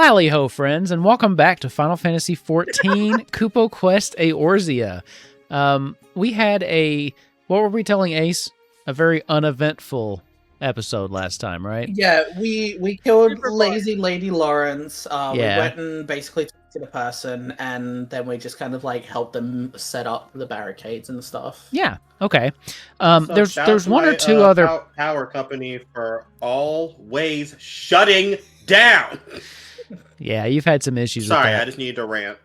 Wally-ho, friends, and welcome back to Final Fantasy XIV Kupo Quest Eorzea. We had what were we telling Ace? A very uneventful episode last time, right? Yeah, we killed lazy Lady Lawrence. We went and basically talked to the person, and then we just kind of like helped them set up the barricades and stuff. Yeah. Okay. So there's one or two other power company for always shutting down. Yeah, you've had some issues. Sorry, with that. I just needed to rant.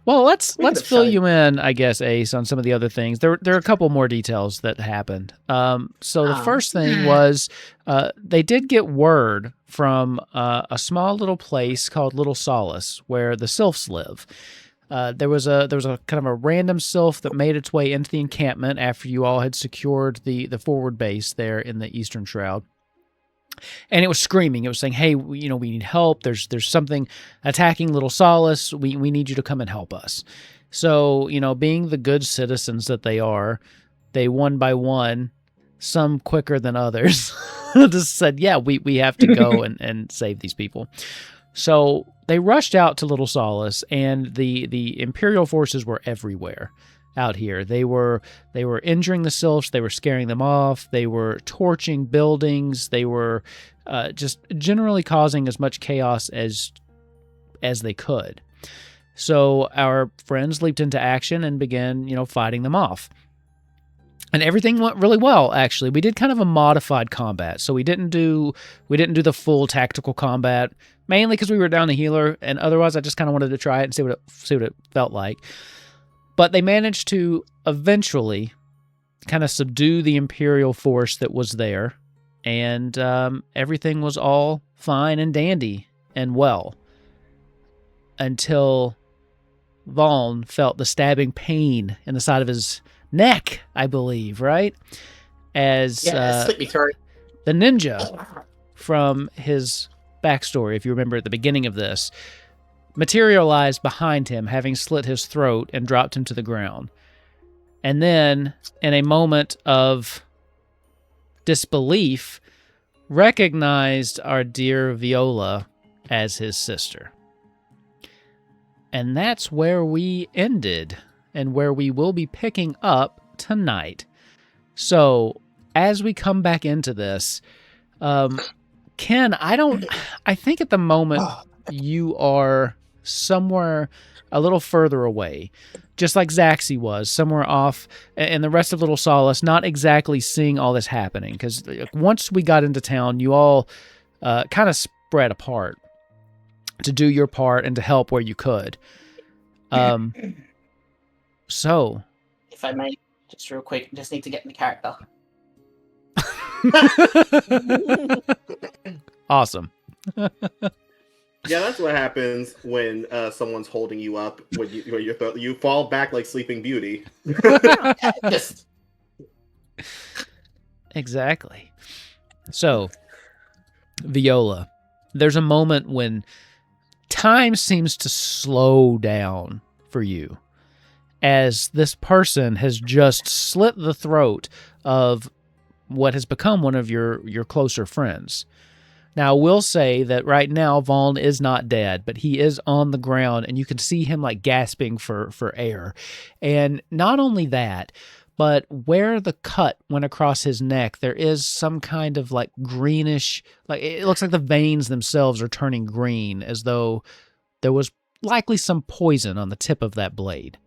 Well, let's fill you in, I guess, Ace, on some of the other things. There are a couple more details that happened. So the first thing was they did get word from a small little place called Little Solace, where the Sylphs live. There was a kind of a random Sylph that made its way into the encampment after you all had secured the forward base there in the Eastern Shroud. And it was screaming. It was saying, hey, we need help. There's something attacking Little Solace. We need you to come and help us. So, being the good citizens that they are, they one by one, some quicker than others, just said, yeah, we have to go and save these people. So they rushed out to Little Solace, and the Imperial forces were everywhere. Out here, they were injuring the Sylphs, they were scaring them off, they were torching buildings, they were just generally causing as much chaos as they could. So our friends leaped into action and began, fighting them off. And everything went really well, actually. We did kind of a modified combat, so we didn't do the full tactical combat, mainly because we were down a healer, and otherwise I just kind of wanted to try it and see what it felt like. But they managed to eventually kind of subdue the Imperial force that was there, and everything was all fine and dandy and well until Vaughn felt the stabbing pain in the side of his neck, I believe, right? As slit me throat. The ninja from his backstory, if you remember at the beginning of this, materialized behind him, having slit his throat and dropped him to the ground. And then, in a moment of disbelief, recognized our dear Viola as his sister. And that's where we ended, and where we will be picking up tonight. So, as we come back into this, Ken, I think at the moment you are somewhere a little further away, just like Zaxi was, somewhere off, and the rest of Little Solace not exactly seeing all this happening, because once we got into town, you all kind of spread apart to do your part and to help where you could. So, if I may, just real quick, just need to get in the character. Awesome. Yeah, that's what happens when someone's holding you up. When you fall back like Sleeping Beauty. Exactly. So, Viola, there's a moment when time seems to slow down for you, as this person has just slit the throat of what has become one of your closer friends. Now, I will say that right now, Vaughn is not dead, but he is on the ground, and you can see him like gasping for air. And not only that, but where the cut went across his neck, there is some kind of like greenish, like it looks like the veins themselves are turning green, as though there was likely some poison on the tip of that blade.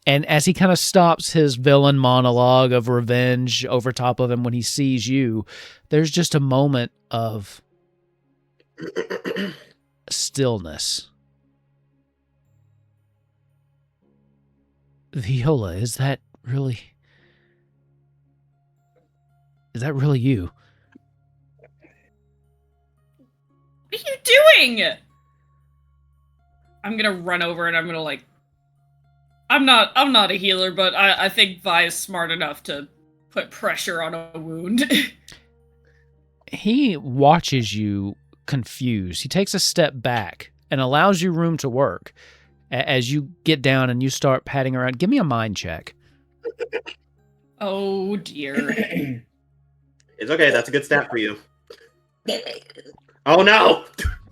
And as he kind of stops his villain monologue of revenge over top of him when he sees you, there's just a moment of stillness. Viola, is that really you? What are you doing? I'm gonna run over and I'm gonna like, I'm not a healer, but I think Vi is smart enough to put pressure on a wound. He watches you confused. He takes a step back and allows you room to work as you get down and you start patting around. Give me a mind check. Oh, dear. It's okay. That's a good stat for you. Oh, no!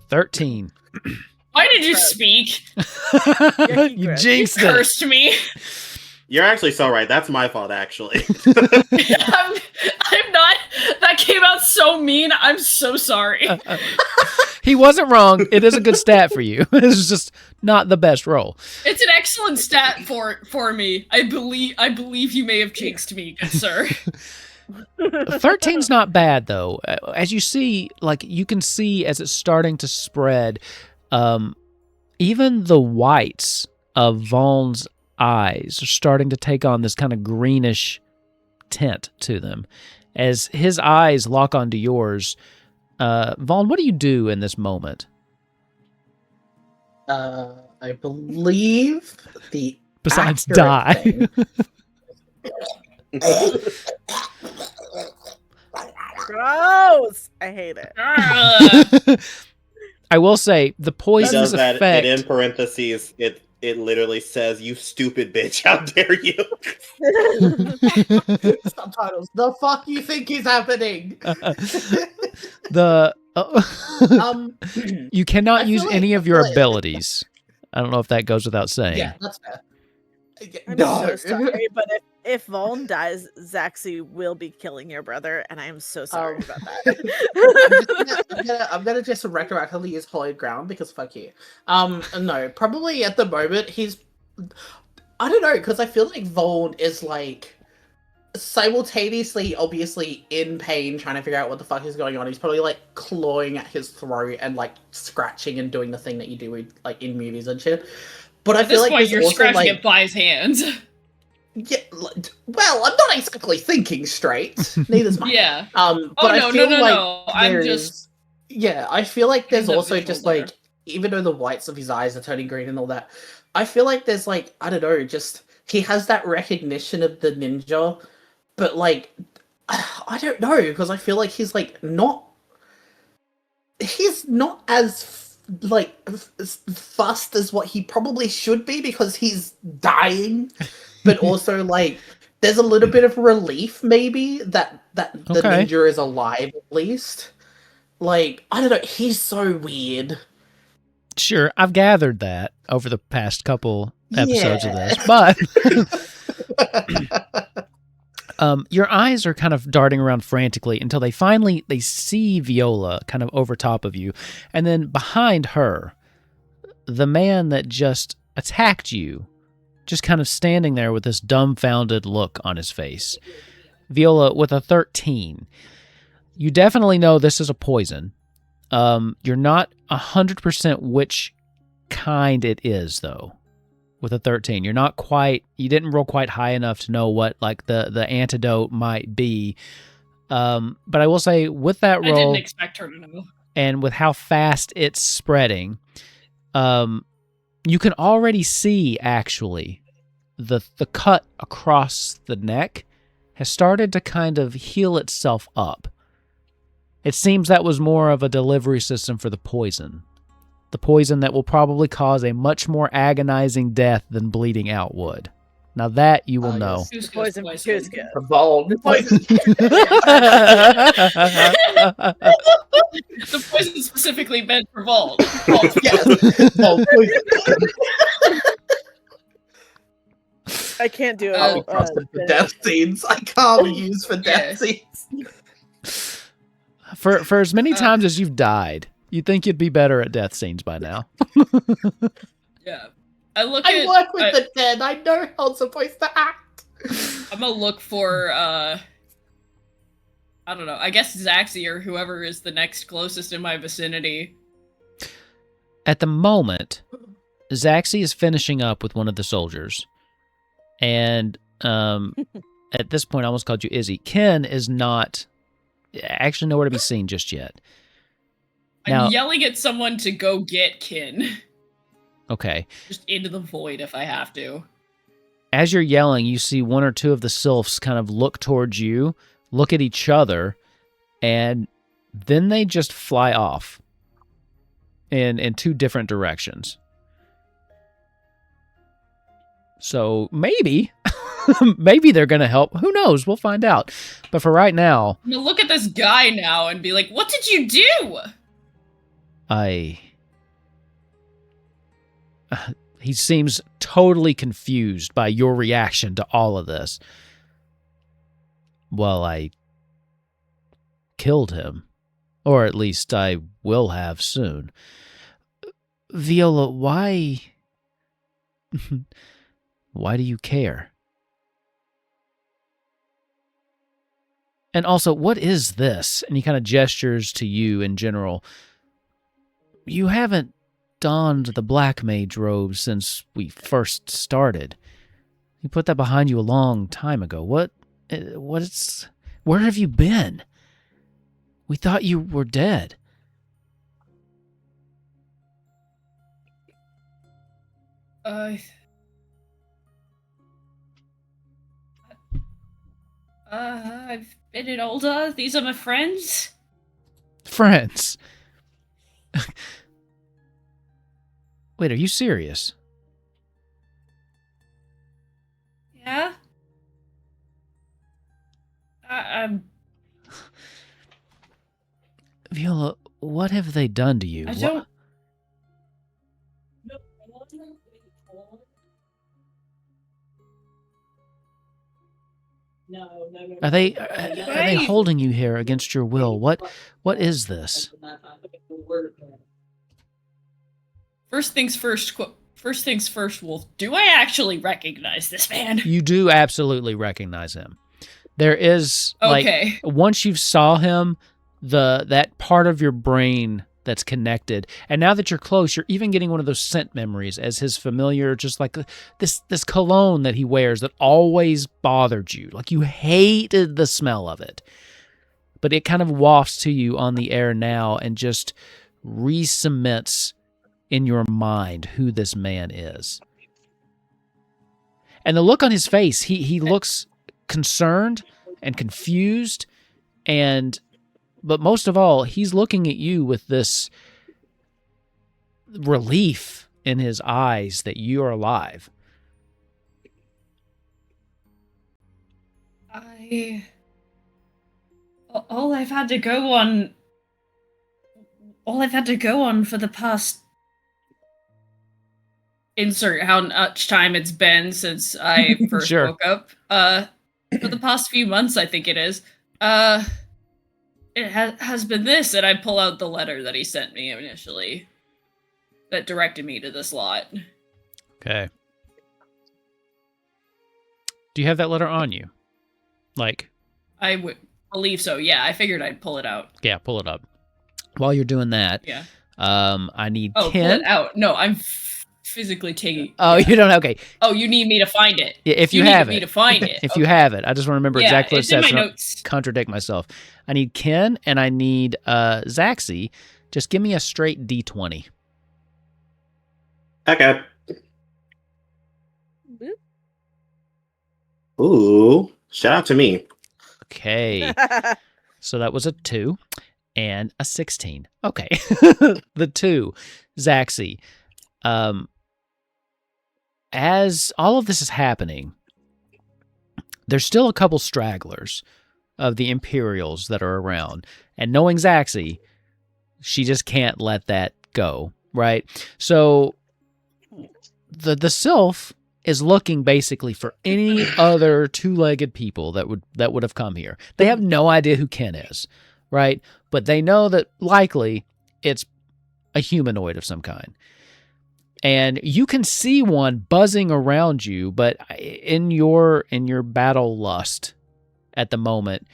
13. Why did you speak? You jinxed it. Cursed me. You're actually so right. That's my fault, actually. I'm not. That came out so mean. I'm so sorry. He wasn't wrong. It is a good stat for you. It's just not the best roll. It's an excellent stat for me. I believe you may have jinxed me, good sir. 13's not bad though. As you see, like you can see as it's starting to spread, even the whites of Vaughn's eyes are starting to take on this kind of greenish tint to them. As his eyes lock onto yours, Vaughn, what do you do in this moment? I believe the besides die. Gross! I hate it. I will say the poison's effect. And in parentheses, it literally says, "You stupid bitch! How dare you?" Subtitles. The fuck you think is happening? You cannot use any of your abilities. I don't know if that goes without saying. Yeah, that's fair. I'm so sorry, but if Vaughn dies, Zaxi will be killing your brother, and I am so sorry about that. I'm gonna just retroactively use Hollowed Ground because fuck you. No, probably at the moment he's. I don't know, because I feel like Vaughn is like simultaneously, obviously in pain, trying to figure out what the fuck is going on. He's probably like clawing at his throat and like scratching and doing the thing that you do with, like in movies and shit. But I feel like you're scratching it by his hands. Yeah, well, I'm not exactly thinking straight. Neither's mine. Yeah. But I feel no. I'm just. Yeah, I feel like there's also just like, even though the whites of his eyes are turning green and all that, I feel like there's like, I don't know, just he has that recognition of the ninja, but like, I don't know, because I feel like he's like he's not as like fussed as what he probably should be because he's dying, but also like there's a little bit of relief maybe that the ninja is alive at least. Like, I don't know, he's so weird. Sure, I've gathered that over the past couple episodes of this, but your eyes are kind of darting around frantically until they see Viola kind of over top of you, and then behind her, the man that just attacked you, just kind of standing there with this dumbfounded look on his face. Viola, with a 13, you definitely know this is a poison. You're not 100% which kind it is, though. With a 13, you didn't roll quite high enough to know what like the antidote might be. But I will say with that roll, I didn't expect her to know. And with how fast it's spreading, you can already see actually the cut across the neck has started to kind of heal itself up. It seems that was more of a delivery system for the poison. The poison that will probably cause a much more agonizing death than bleeding out would. Now that you will know. Yes. Poison. The poison specifically meant for Vault. I can't do it. For death scenes. I can't use for death scenes. For as many times as you've died, you'd think you'd be better at death scenes by now. Yeah. I work with the dead. I know how I'm supposed to act. I'm gonna look for, I don't know, I guess Zaxi or whoever is the next closest in my vicinity. At the moment, Zaxi is finishing up with one of the soldiers. And at this point, I almost called you Izzy. Ken is not actually nowhere to be seen just yet. I'm yelling at someone to go get Ken. Okay. Just into the void if I have to. As you're yelling, you see one or two of the sylphs kind of look towards you, look at each other, and then they just fly off in two different directions. So maybe they're going to help. Who knows? We'll find out. But for right now... I'm going to look at this guy now and be like, what did you do? He seems totally confused by your reaction to all of this. Well, I killed him. Or at least I will have soon. Viola, why... why do you care? And also, what is this? And he kind of gestures to you in general. You haven't donned the black mage robe since we first started. You put that behind you a long time ago. Where have you been? We thought you were dead. I've been in older. These are my friends. Friends? Wait, are you serious? Yeah? I'm... Viola, what have they done to you? I don't... Are they holding you here against your will? What is this? First things first, Wolf. Do I actually recognize this man? You do absolutely recognize him. There is, okay. Once you saw him, that part of your brain that's connected, and now that you're close, you're even getting one of those scent memories as his familiar, just like this cologne that he wears that always bothered you. Like, you hated the smell of it. But it kind of wafts to you on the air now and just re-cements in your mind who this man is. And the look on his face, he looks concerned and confused, but most of all, he's looking at you with this relief in his eyes that you are alive. All I've had to go on for the past... Insert how much time it's been since I first Sure. woke up. For the past few months, I think it is. It has been this, and I pull out the letter that he sent me initially that directed me to this lot. Okay. Do you have that letter on you? I would believe so, yeah. I figured I'd pull it out. Yeah, pull it up. While you're doing that, yeah. I need Ken. Ken. Pull it out. No, I'm physically taking... Oh, yeah. You don't... Okay. Oh, you need me to find it. Yeah, if you have it. You need me to find it. If you have it. I just want to remember exactly what it says. It's in my so notes. Contradict myself. I need Ken and I need Zaxi. Just give me a straight D20. Okay. Ooh, shout out to me. Okay. So that was a 2 and a 16. Okay. The 2, Zaxi. As all of this is happening, there's still a couple stragglers of the Imperials that are around. And knowing Zaxi, she just can't let that go, right? So the Sylph is looking basically for any other two-legged people that would have come here. They have no idea who Ken is, right? But they know that likely it's a humanoid of some kind. And you can see one buzzing around you, but in your battle lust at the moment,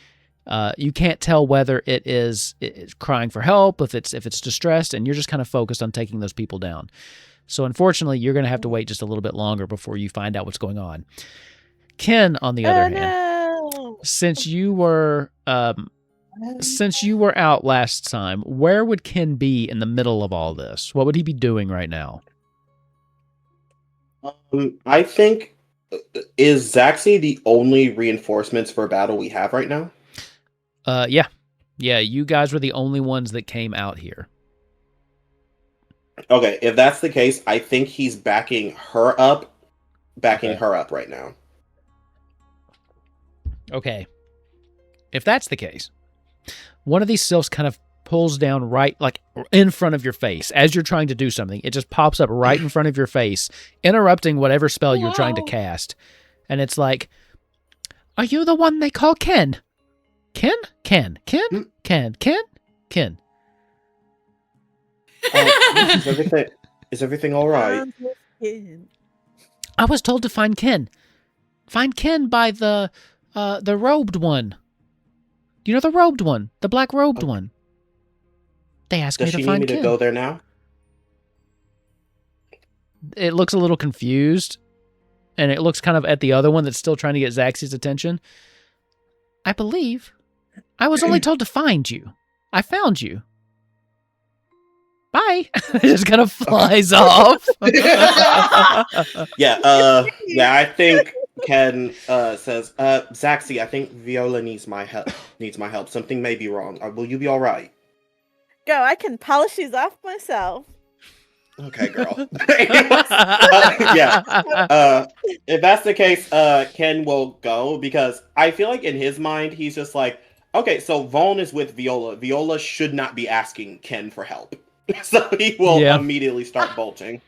you can't tell whether it's crying for help, if it's distressed, and you're just kind of focused on taking those people down. So unfortunately, you're going to have to wait just a little bit longer before you find out what's going on. Ken, on the other hand, since you were out last time, where would Ken be in the middle of all this? What would he be doing right now? I think, is Zaxi the only reinforcements for battle we have right now? Yeah. You guys were the only ones that came out here. Okay, if that's the case, I think he's backing her up right now. Okay. If that's the case, one of these sylphs kind of pulls down right, like in front of your face as you're trying to do something. It just pops up right in front of your face, interrupting whatever spell you're trying to cast. And it's like, are you the one they call Ken? Ken? Ken? Ken? Ken? Ken? Ken? Is everything all right? I was told to find Ken. Find Ken by the robed one. You know the robed one, the black robed one. They asked me to find Ken. Does she need me to go there now? It looks a little confused, and it looks kind of at the other one that's still trying to get Zaxby's attention. I believe I was only told to find you. I found you. Bye. It just kind of flies off. Yeah, I think Ken says, Zaxby, I think Viola needs my help. Something may be wrong. Will you be all right? Go, I can polish these off myself. Okay, girl. If that's the case, Ken will go, because I feel like in his mind, he's just like, okay, so Vaughn is with Viola. Viola should not be asking Ken for help. So he will immediately start bolting.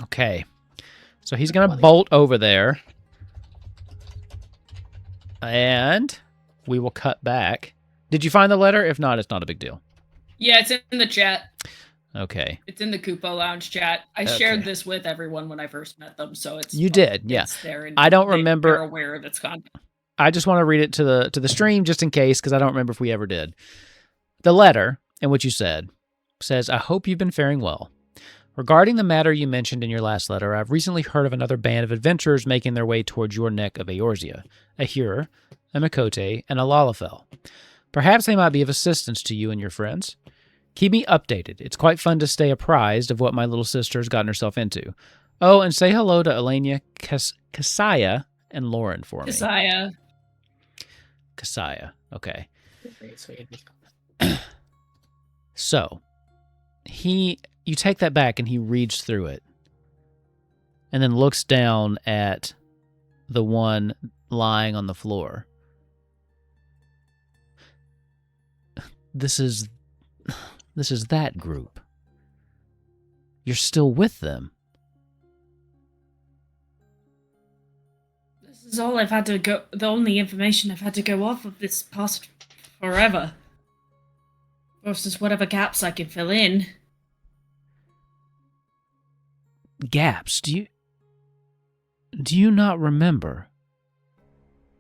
Okay. So he's going to bolt over there. And we will cut back. Did you find the letter? If not, it's not a big deal. Yeah, it's in the chat. Okay. It's in the Kupo Lounge chat. I shared this with everyone when I first met them, so it's You did, yeah. It's there, and I don't remember. They're aware of its content. I just want to read it to the stream just in case, because I don't remember if we ever did. The letter, and what you said, says, I hope you've been faring well. Regarding the matter you mentioned in your last letter, I've recently heard of another band of adventurers making their way towards your neck of Eorzea, a Hur, a Makote, and a Lalafell. Perhaps they might be of assistance to you and your friends. Keep me updated. It's quite fun to stay apprised of what my little sister has gotten herself into. Oh, and say hello to Elenia, Kasaya, and Lauren for me. Kasaya. Okay. So, you take that back and he reads through it and then looks down at the one lying on the floor. This is that group. You're still with them. This is all I've had to go, the only information I've had to go off of this past forever. Versus whatever gaps I can fill in. Gaps? Do you not remember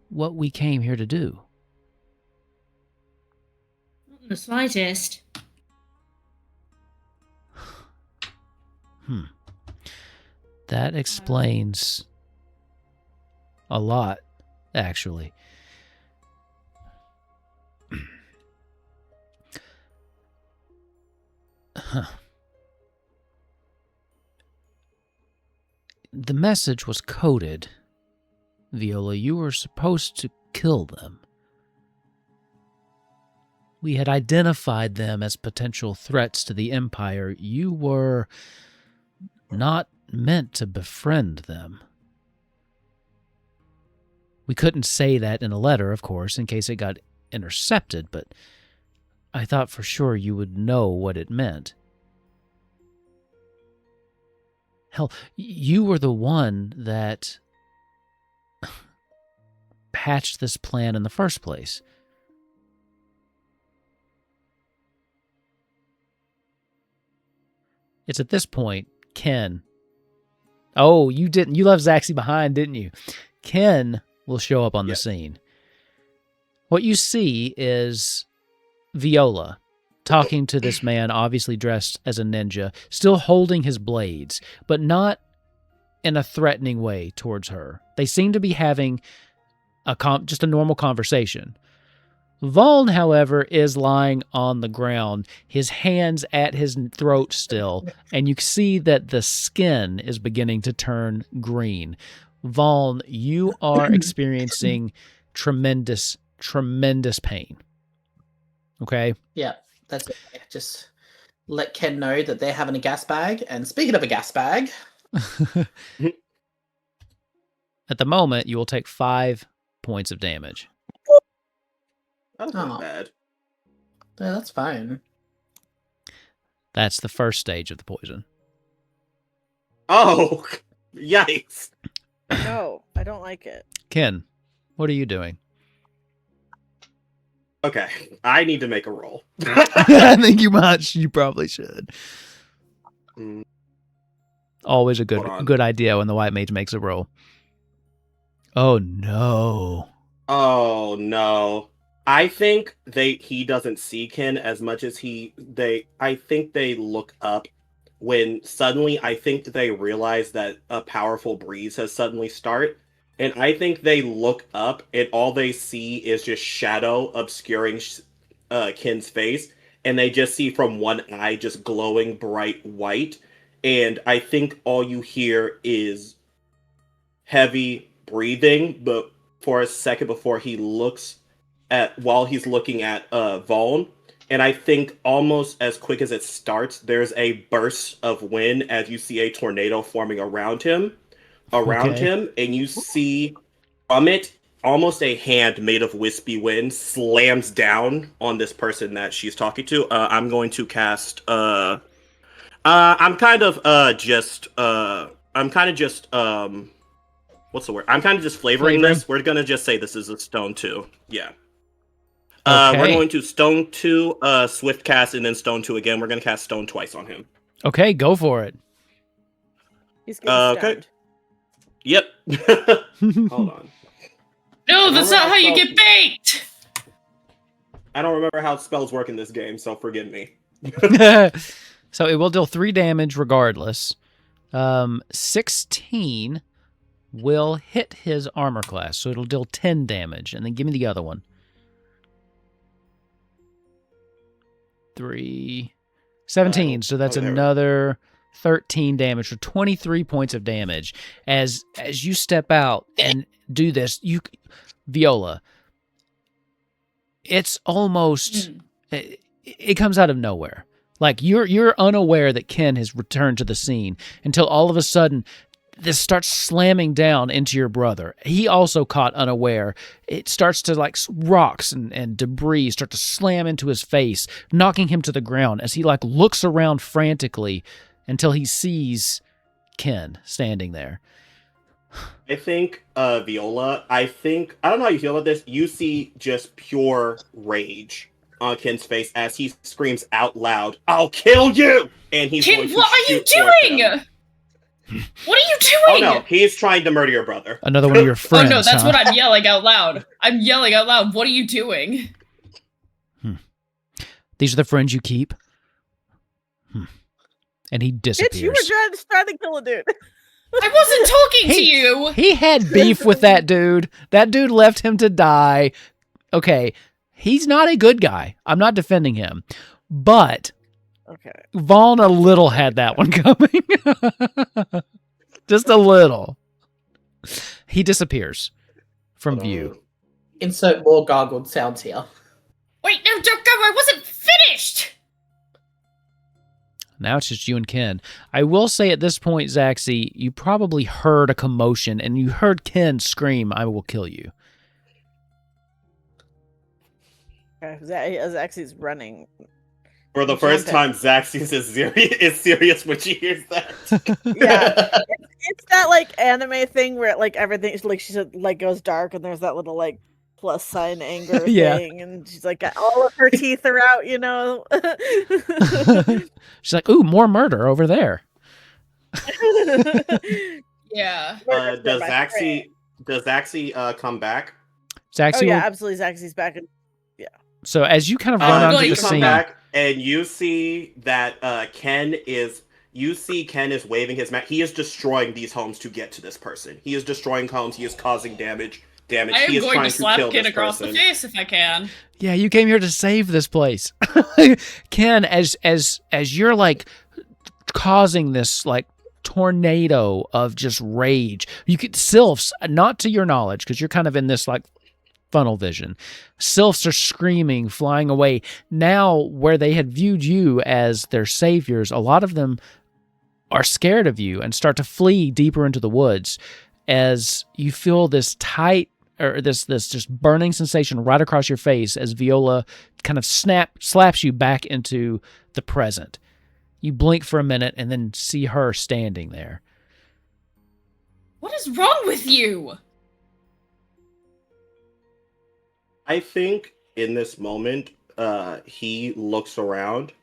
what we came here to do? Not in the slightest. That explains a lot, actually. The message was coded. Viola, you were supposed to kill them. We had identified them as potential threats to the Empire. You were not meant to befriend them. We couldn't say that in a letter, of course, in case it got intercepted, but I thought for sure you would know what it meant. Hell, you were the one that hatched this plan in the first place. It's at this point, Ken. Oh, you didn't. You left Zaxby behind, didn't you? Ken will show up on the scene. What you see is Viola talking to this man, obviously dressed as a ninja, still holding his blades, but not in a threatening way towards her. They seem to be having just a normal conversation. Vaughn, however, is lying on the ground, his hands at his throat still, and you see that the skin is beginning to turn green. Vaughn, you are experiencing tremendous pain. Okay? Yeah, that's it. Just let Ken know that they're having a gas bag. And speaking of a gas bag... At the moment, you will take 5 points of damage. That's not bad. Yeah, that's fine. That's the first stage of the poison. Oh, yikes. No, I don't like it. Ken, what are you doing? Okay, I need to make a roll. I think you probably should. Mm, Always a Hold on. good idea when the white mage makes a roll. Oh no. Oh no. I think he doesn't see Ken as much as I think they look up when suddenly I think they realize that a powerful breeze has suddenly started. And I think they look up and all they see is just shadow obscuring Ken's face. And they just see from one eye just glowing bright white. And I think all you hear is heavy breathing, but for a second before while he's looking at Vaughn. And I think almost as quick as it starts, there's a burst of wind as you see a tornado forming around him, and you see from it almost a hand made of wispy wind slams down on this person that she's talking to. I'm going to cast. I'm kind of just. What's the word? I'm kind of just flavoring this. We're gonna just say this is a stone 2. Yeah. Okay. We're going to stone 2, swift cast, and then stone 2 again. We're gonna cast stone twice on him. Okay, go for it. He's getting stoned. Okay. Yep. Hold on. No, that's not how you get baked! I don't remember how spells work in this game, so forgive me. So it will deal 3 damage regardless. 16 will hit his armor class, so it'll deal 10 damage. And then give me the other one. 3, 17. So that's another 13 damage for 23 points of damage. As you step out and do this, Viola, it's almost it comes out of nowhere. Like you're unaware that Ken has returned to the scene until all of a sudden this starts slamming down into your brother. He also caught unaware. It starts to rocks and debris start to slam into his face, knocking him to the ground as he looks around frantically until he sees Ken standing there. I think, Viola, I don't know how you feel about this. You see just pure rage on Ken's face as he screams out loud, "I'll kill you!" And he's Ken, going to what are you doing? What are you Oh doing? no, he's trying to murder your brother. Another one of your friends. Oh no, that's what I'm yelling out loud. I'm yelling out loud. What are you doing? These are the friends you keep? And he disappears. Bitch, you were trying to kill a dude. I wasn't talking to you! He had beef with that dude. That dude left him to die. Okay, he's not a good guy. I'm not defending him. But Okay. Vaughn a little had that one coming. Just a little. He disappears from view. Insert more gargled sounds here. Wait, no, don't go! I wasn't finished! Now it's just you and Ken. I will say at this point, Zaxi, you probably heard a commotion, and you heard Ken scream, "I will kill you." Okay, Zaxi's running. For the first time, Zaxis is serious when she hears that. Yeah, it's that anime thing where everything she said goes dark and there's that little plus sign anger thing, and she's got all of her teeth are out, She's like, "Ooh, more murder over there." Yeah. Does Zaxi come back? Zaxi, yeah, absolutely. Zaxi's back. So as you kind of run onto the scene, back and you see that Ken is waving his mat. He is destroying these homes to get to this person. He is destroying homes. He is causing damage. I am going to slap Ken across the face if I can. Yeah, you came here to save this place. Ken, as you're causing this tornado of just rage, you could sylphs, not to your knowledge, because you're kind of in this funnel vision. Sylphs are screaming, flying away. Now, where they had viewed you as their saviors, a lot of them are scared of you and start to flee deeper into the woods as you feel this tight or this just burning sensation right across your face as Viola kind of slaps you back into the present. You blink for a minute and then see her standing there. What is wrong with you? I think in this moment, he looks around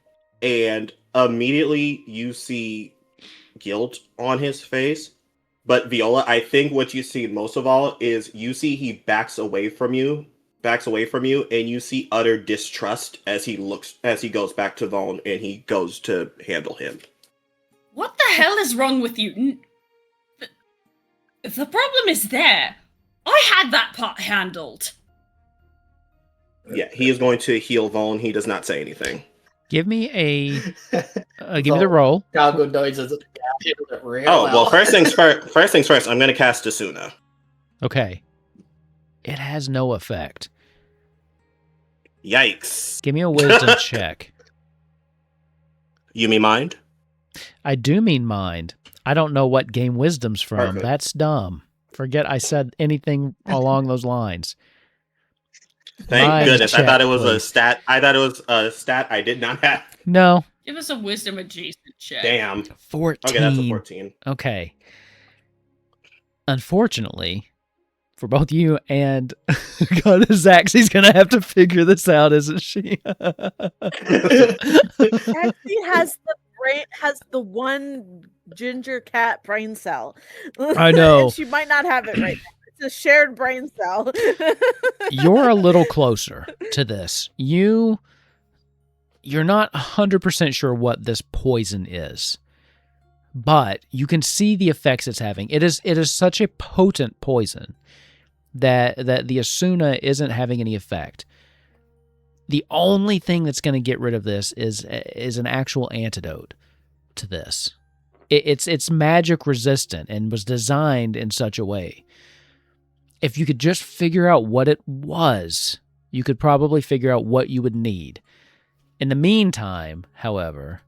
and immediately you see guilt on his face. But Viola, I think what you see most of all is you see he backs away from you, and you see utter distrust as he goes back to Vaughn and he goes to handle him. What the hell is wrong with you? The problem is there. I had that part handled. Yeah, he is going to heal Vaughn. He does not say anything. Give me give me the roll. Gargle noises. Well, first things first, I'm going to cast Asuna. Okay. It has no effect. Yikes. Give me a wisdom check. You mean mind? I do mean mind. I don't know what game wisdom's from. Perfect. That's dumb. Forget I said anything along those lines. Thank Mind goodness. check, I thought it was please. a stat. I thought it was a stat I did not have. No. Give us a wisdom adjacent check. Damn. 14. Okay, that's a 14. Okay. Unfortunately, for both you and Zax, he's going to have to figure this out, isn't she? Actually has the one ginger cat brain cell. I know. And she might not have it right now. It's a shared brain cell. You're a little closer to this. You're not 100% sure what this poison is, but you can see the effects it's having. It is such a potent poison that the Asuna isn't having any effect. The only thing that's going to get rid of this is an actual antidote to this. It's magic resistant and was designed in such a way. If you could just figure out what it was, you could probably figure out what you would need. In the meantime, however,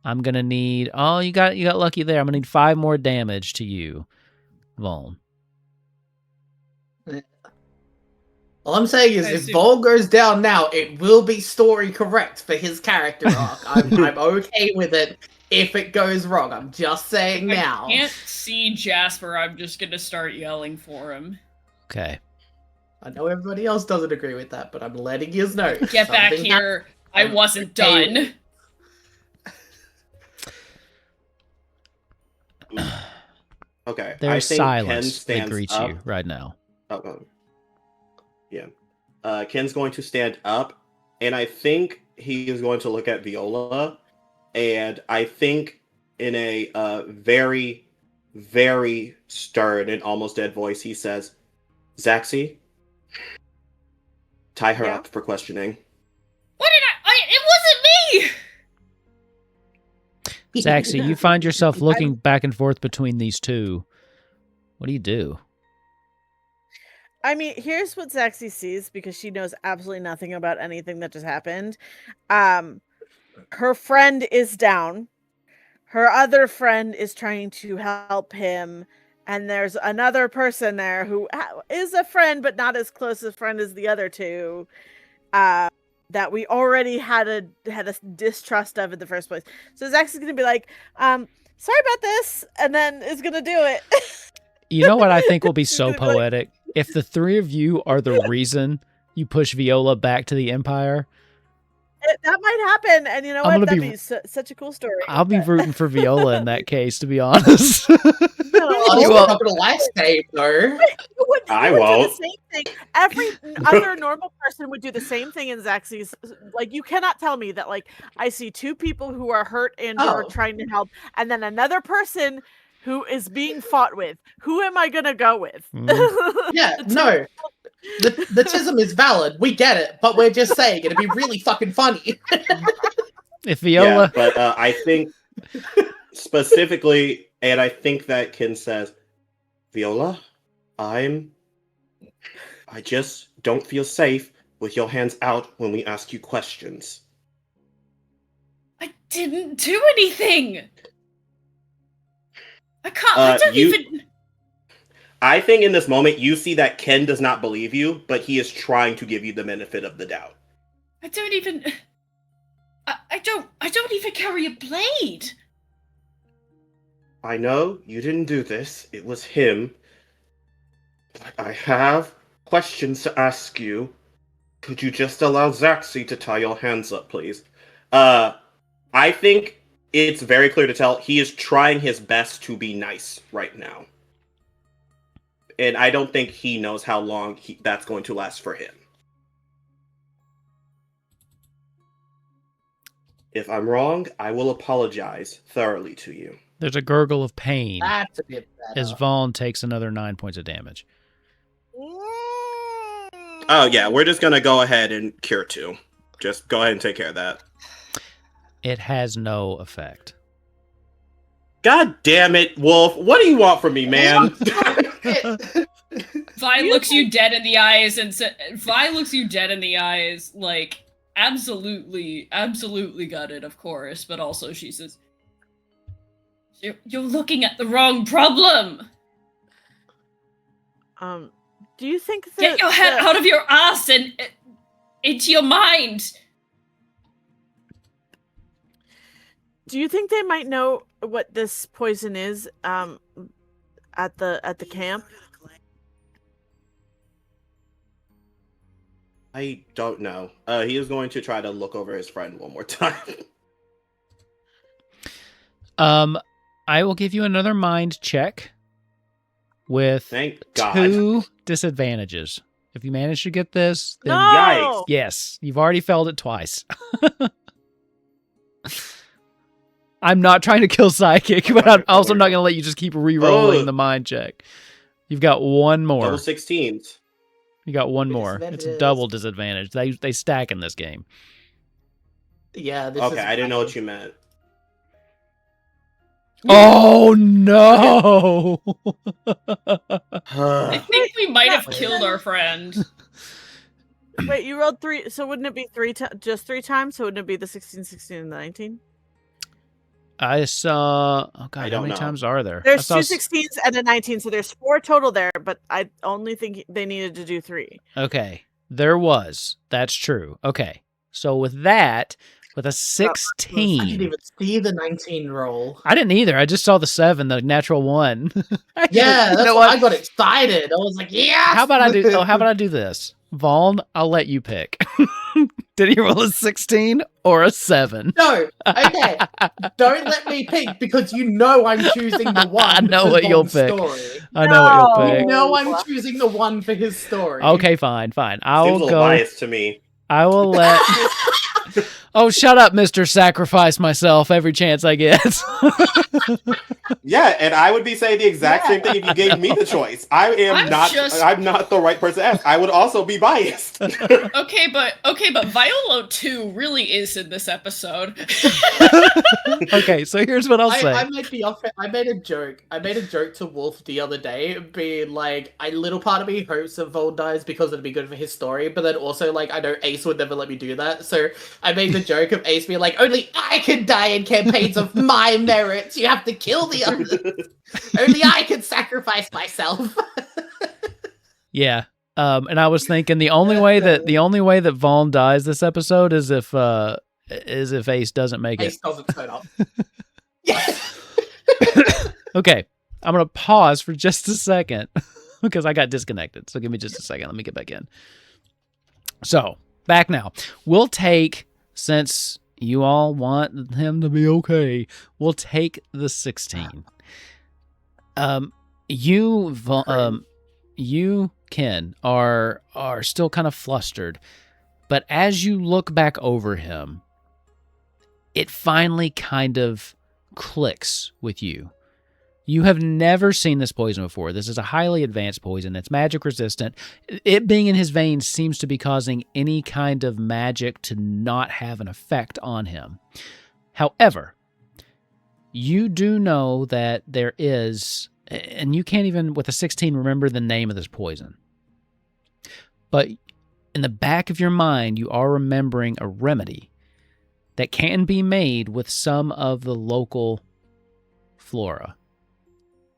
I'm going to need... Oh, you got lucky there. I'm going to need 5 more damage to you, Vaughn. All I'm saying is, if Vaughn goes down now, it will be story correct for his character arc. I'm okay with it if it goes wrong. I'm just saying now. I can't see Jasper. I'm just gonna start yelling for him. Okay. I know everybody else doesn't agree with that, but I'm letting you know. Get back here. I wasn't done. Okay. There's I think silence Ken that greets up. you right now. Yeah. Ken's going to stand up, and I think he is going to look at Viola, and I think in a very, very stern and almost dead voice, he says, Zaxi, tie her up for questioning. What did it wasn't me! Zaxi, you find yourself looking back and forth between these two. What do you do? I mean, here's what Zaxi sees, because she knows absolutely nothing about anything that just happened. Her friend is down. Her other friend is trying to help him. And there's another person there who is a friend, but not as close a friend as the other two. That we already had a distrust of in the first place. So Zax's going to be like, sorry about this. And then is going to do it. You know what I think will be so poetic? If the three of you are the reason you push Viola back to the Empire. That might happen, and you know what? That'd be such a cool story. I'll be rooting for Viola in that case, to be honest. Well, not gonna last game, though. I won't. Do the same thing. Every other normal person would do the same thing in Zaxby's. Like, you cannot tell me that. Like, I see two people who are hurt and are trying to help, and then another person who is being fought with. Who am I gonna go with? Yeah, no. The tism is valid. We get it, but we're just saying it'd be really fucking funny. If Viola, but I think specifically, and I think that Ken says, Viola, I just don't feel safe with your hands out when we ask you questions. I didn't do anything. I don't even. I think in this moment you see that Ken does not believe you, but he is trying to give you the benefit of the doubt. I don't even carry a blade. I know you didn't do this. It was him. But I have questions to ask you. Could you just allow Zaxi to tie your hands up, please? I think it's very clear to tell he is trying his best to be nice right now. And I don't think he knows how long that's going to last for him. If I'm wrong, I will apologize thoroughly to you. There's a gurgle of pain That's a bit better. as Vaughn takes another 9 points of damage. Oh, yeah, we're just going to go ahead and cure 2. Just go ahead and take care of that. It has no effect. God damn it, Wolf. What do you want from me, man? Vi looks you dead in the eyes like, absolutely gutted, of course, but also she says, You're looking at the wrong problem! Do you think that... Get your head out of your ass and into your mind! Do you think they might know what this poison is, at the camp? I don't know. He is going to try to look over his friend one more time. I will give you another mind check with Thank God. 2 disadvantages. If you manage to get this, then No! Yikes. yes, you've already failed it twice. I'm not trying to kill Psychic, but I'm also not going to let you just keep re-rolling the mind check. You've got one more. Double 16s. You got one more. It's a double disadvantage. They stack in this game. Yeah. This Okay, is I didn't know what you meant. Oh no! I think we might have killed our friend. Wait, you rolled 3, so wouldn't it be just 3 times? So wouldn't it be the 16, 16, and the 19? I saw... Oh god, I how don't many know. times are there? There's I 2 saw 16s and a 19, so there's 4 total there, but I only think they needed to do 3. Okay, there was. That's true. Okay, so with that, with a I 16... didn't even see the 19 roll. I didn't either. I just saw the 7, the natural 1. Yeah, You that's know why what? I got excited. I was like, yeah. How about I do this? Vaughn, I'll let you pick. Did he roll a 16 or a 7? No, okay. Don't let me pick because you know I'm choosing the one. I know for what you'll Vaughn's pick. Story. I know what you'll You pick. know I'm choosing the one for his story. Okay, fine. I Seems a will little go. biased to me. I will let. Oh, shut up, Mr. Sacrifice myself every chance I get. Yeah, and I would be saying the exact same thing if you gave me the choice. I'm not the right person to ask. I would also be biased. Okay, but Viola 2 really is in this episode. Okay, so here's what I'll say. I might be off. I made a joke. I made a joke to Wolf the other day, being like, a little part of me hopes that Vol dies because it'd be good for his story, but then also, like, I know Ace would never let me do that, so I made the joke of Ace being like, only I can die in campaigns of my merits. You have to kill the others. Only I can sacrifice myself. Yeah. And I was thinking the only way that Vaughn dies this episode is if Ace doesn't make it. Ace doesn't turn up. Yes. Okay. I'm gonna pause for just a second because I got disconnected. So give me just a second. Let me get back in. So back now. We'll take, since you all want him to be okay, we'll take the 16. You, Ken, are still kind of flustered, but as you look back over him, it finally kind of clicks with you. You have never seen this poison before. This is a highly advanced poison. It's magic resistant. It being in his veins seems to be causing any kind of magic to not have an effect on him. However, you do know that there is, and you can't even, with a 16, remember the name of this poison. But in the back of your mind, you are remembering a remedy that can be made with some of the local flora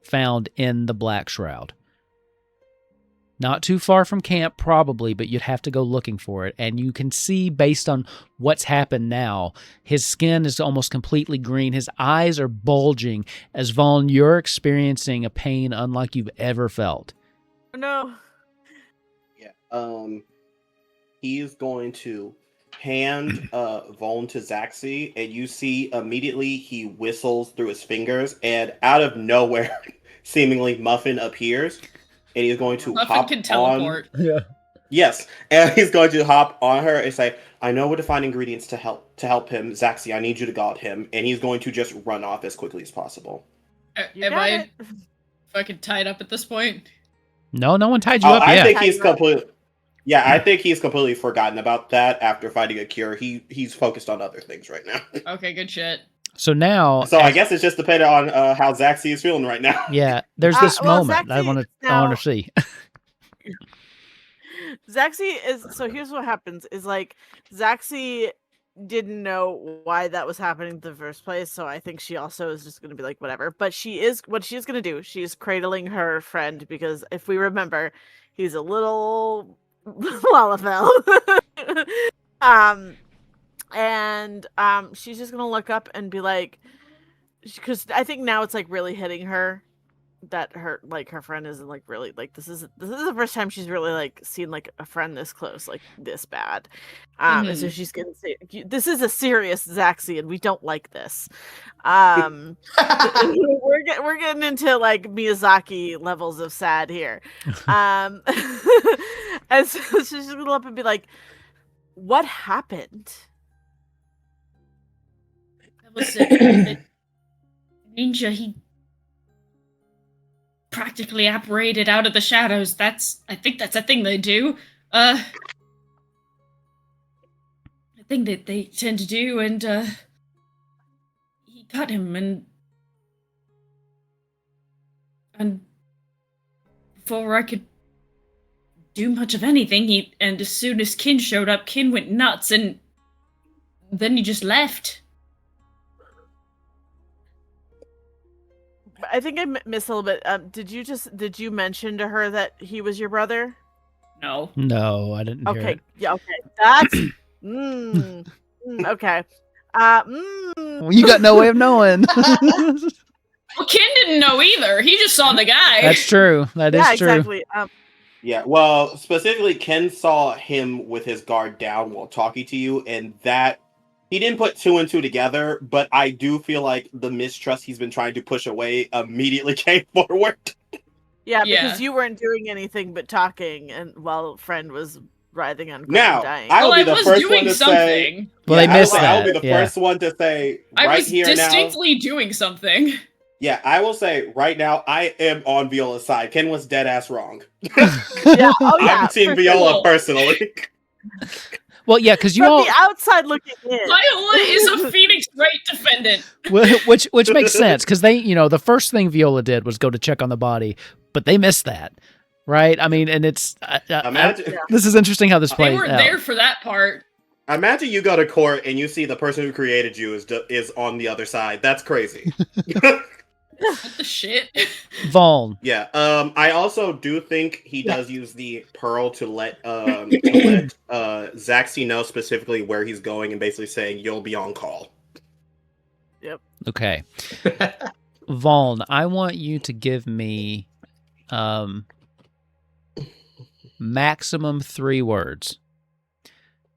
found in the Black Shroud. Not too far from camp, probably, but you'd have to go looking for it. And you can see, based on what's happened now, his skin is almost completely green. His eyes are bulging as Vaughn, you're experiencing a pain unlike you've ever felt. No. Yeah. He's going to hand Vaughn to Zaxi, and you see immediately he whistles through his fingers, and out of nowhere, seemingly Muffin appears. And he's going to Muffin can teleport. Yeah. Yes, and he's going to hop on her and say, "I know where to find ingredients to help him, Zaxi. I need you to guard him." And he's going to just run off as quickly as possible. Am I fucking tied up at this point? No one tied you up I yet. think he's completely. Yeah, I think he's completely forgotten about that after fighting a cure. He's focused on other things right now. Okay, good shit. So now... So I guess it's just dependent on how Zaxi is feeling right now. Yeah, there's this moment I want to see. Zaxi is... So here's what happens, is like, Zaxi didn't know why that was happening in the first place, so I think she also is just going to be like, whatever. But what she is going to do, she's cradling her friend, because if we remember, he's a little... Lalafell. And she's just gonna look up and be like, because I think now it's like really hitting her that her friend isn't like really like this is the first time she's really like seen like a friend this close, like this bad. And so she's gonna say, "This is a serious Zaxi, and we don't like this." We're getting into like Miyazaki levels of sad here. And so she's just gonna look up and be like, "What happened?" That was a ninja. He practically apparated out of the shadows. I think that's a thing they do. A thing that they tend to do, and he cut him, and before I could do much of anything, and as soon as Kin showed up, Kin went nuts, and then he just left. I think I missed a little bit. Did you mention to her that he was your brother? No, I didn't hear it. Yeah, okay. That's okay. Well, you got no way of knowing. Well, Kin didn't know either. He just saw the guy. That's true. That is true. Exactly. Yeah, well, specifically, Ken saw him with his guard down while talking to you, and that he didn't put two and two together, but I do feel like the mistrust he's been trying to push away immediately came forward. Yeah, because you weren't doing anything but talking, and while friend was writhing on ground now, dying. I will be the first one to say. Well, they missed that. I will be the first one to say right here now. I was distinctly doing something. Yeah, I will say right now, I am on Viola's side. Ken was dead ass wrong. I'm Team Viola personally. Well, yeah, because you From all the outside looking in. Viola is a Phoenix Wright defendant. which makes sense, because they, the first thing Viola did was go to check on the body, but they missed that, right? I mean, and it's this is interesting how this plays out. They weren't there for that part. Imagine you go to court and you see the person who created you is on the other side. That's crazy. What the shit? Vaughn. Yeah. I also do think he does use the pearl to let Zaxi know specifically where he's going, and basically saying you'll be on call. Yep. Okay. Vaughn, I want you to give me maximum 3 words.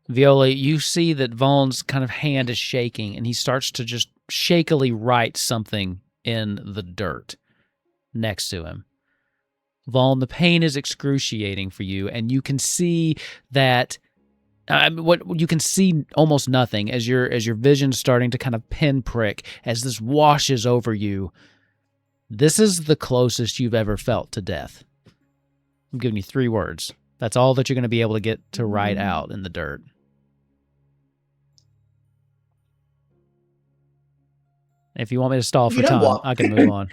Viola, you see that Vaughn's kind of hand is shaking, and he starts to just shakily write something in the dirt next to him. Vaughn, the pain is excruciating for you, and you can see that what you can see almost nothing as your vision's starting to kind of pinprick as this washes over you. This is the closest you've ever felt to death. I'm giving you 3 words. That's all that you're going to be able to get to write out in the dirt. If you want me to stall for time, I can move on.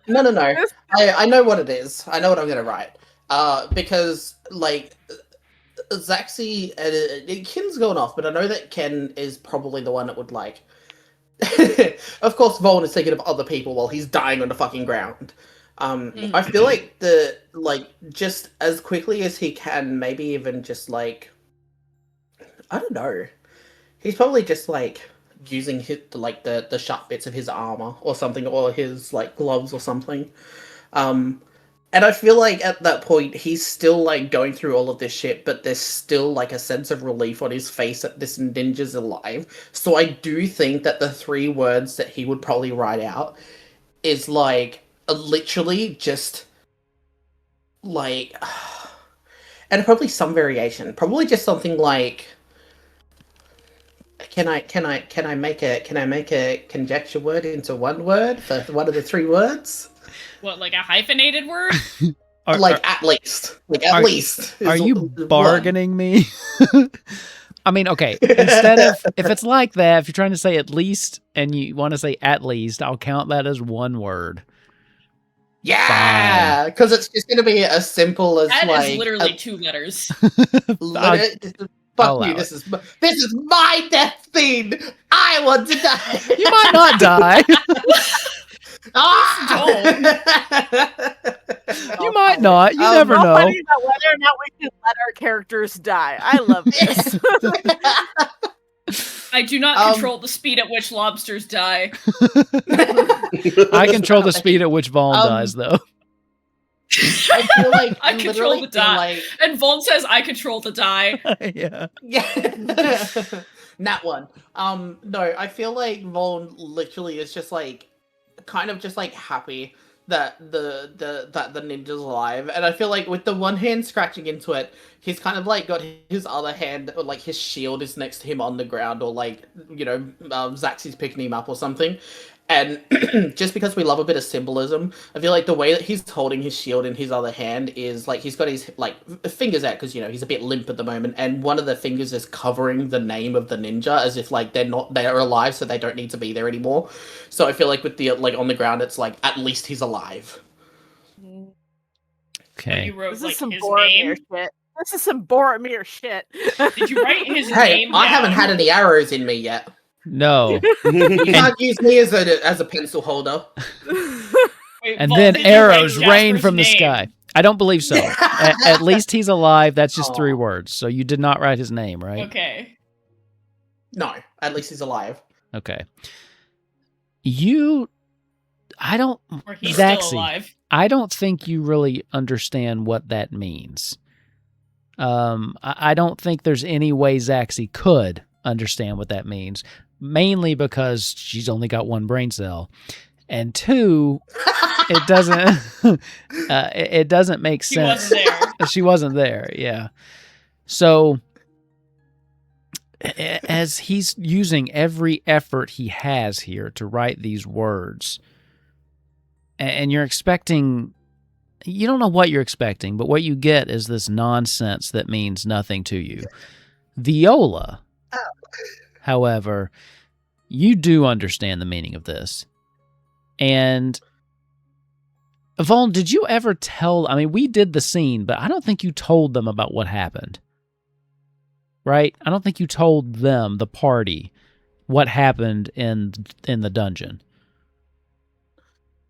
No. I know what it is. I know what I'm going to write. Because, like, Zaxi, Ken's going off, but I know that Ken is probably the one that would, like... Of course, Vaughn is thinking of other people while he's dying on the fucking ground. I feel like just as quickly as he can, maybe even just like, I don't know. He's probably just like using the sharp bits of his armor or something, or his like gloves or something. And I feel like at that point he's still like going through all of this shit, but there's still like a sense of relief on his face that this ninja's alive. So I do think that the 3 words that he would probably write out is like literally just like, and probably some variation, probably just something like, can I make a conjecture word into one word for one of the 3 words? What, like a hyphenated word? At least. At least. Are you bargaining me? I mean, okay, instead of, if it's like that, if you're trying to say at least and you want to say at least, I'll count that as 1 word. Yeah! Because it's just going to be as simple as That like... is literally 2 letters. Fuck you, this is my death scene! I want to die! You might not die. You might not. You never know. Funny about whether or not we can let our characters die. I love this. I do not control the speed at which lobsters die. I control the speed at which Vaughn dies, though. I feel like I control the die. And Vaughn says I control the die. Yeah. That one. No, I feel like Vaughn literally is just like kind of just like happy that the ninja's alive, and I feel like with the one hand scratching into it, he's kind of like got his other hand, or like his shield is next to him on the ground, or like, you know, Zaxby's picking him up or something. And just because we love a bit of symbolism, I feel like the way that he's holding his shield in his other hand is like he's got his like fingers out, because, you know, he's a bit limp at the moment, and one of the fingers is covering the name of the ninja as if like they're alive, so they don't need to be there anymore. So I feel like with the like on the ground, it's like at least he's alive. Okay. You wrote, This like, is some his Boromir name? shit. This is some Boromir shit. Did you write his Hey, name? I haven't had any arrows in me yet. No. You can't use me as a pencil holder. Wait, And Vaughn, then did you write arrows rain Jasper's from the name? sky. I don't believe so. At least he's alive. That's just 3 words. So you did not write his name, right? Okay. No, at least he's alive. Okay. Or he's Zaxi, still alive. I don't think you really understand what that means. I don't think there's any way Zaxi could understand what that means, mainly because she's only got 1 brain cell, and 2, it doesn't it doesn't make sense. She wasn't there. She wasn't there, yeah. So as he's using every effort he has here to write these words, and you're expecting, you don't know what you're expecting, but what you get is this nonsense that means nothing to you. Viola, however, you do understand the meaning of this. And Vaughn, did you ever tell, I mean, we did the scene, but I don't think you told them about what happened. Right? I don't think you told them, the party, what happened in the dungeon.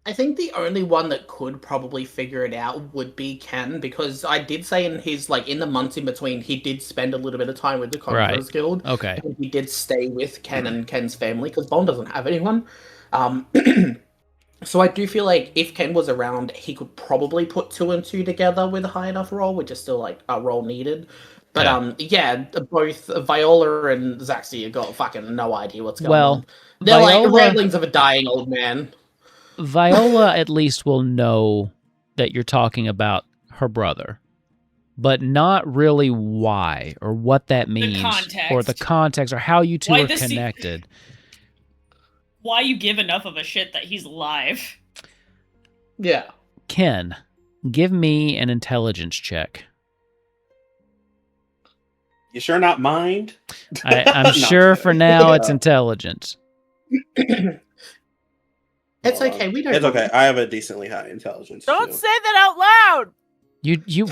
I think the only one that could probably figure it out would be Ken, because I did say in his, like, in the months in between, he did spend a little bit of time with the Conquerors Guild. Okay. And he did stay with Ken and Ken's family, because Bond doesn't have anyone. So I do feel like if Ken was around, he could probably put 2 and 2 together with a high enough roll, which is still, like, a roll needed. But, both Viola and Zaxi have got fucking no idea what's going on. They're like ramblings of a dying old man. Viola at least will know that you're talking about her brother, but not really why or what that means, or the context, or how you two are connected. Why you give enough of a shit that he's alive? Yeah. Ken, give me an intelligence check. You sure not mind? I'm sure for now it's intelligence. It's okay. We don't. It's okay. I have a decently high intelligence. Don't say that out loud.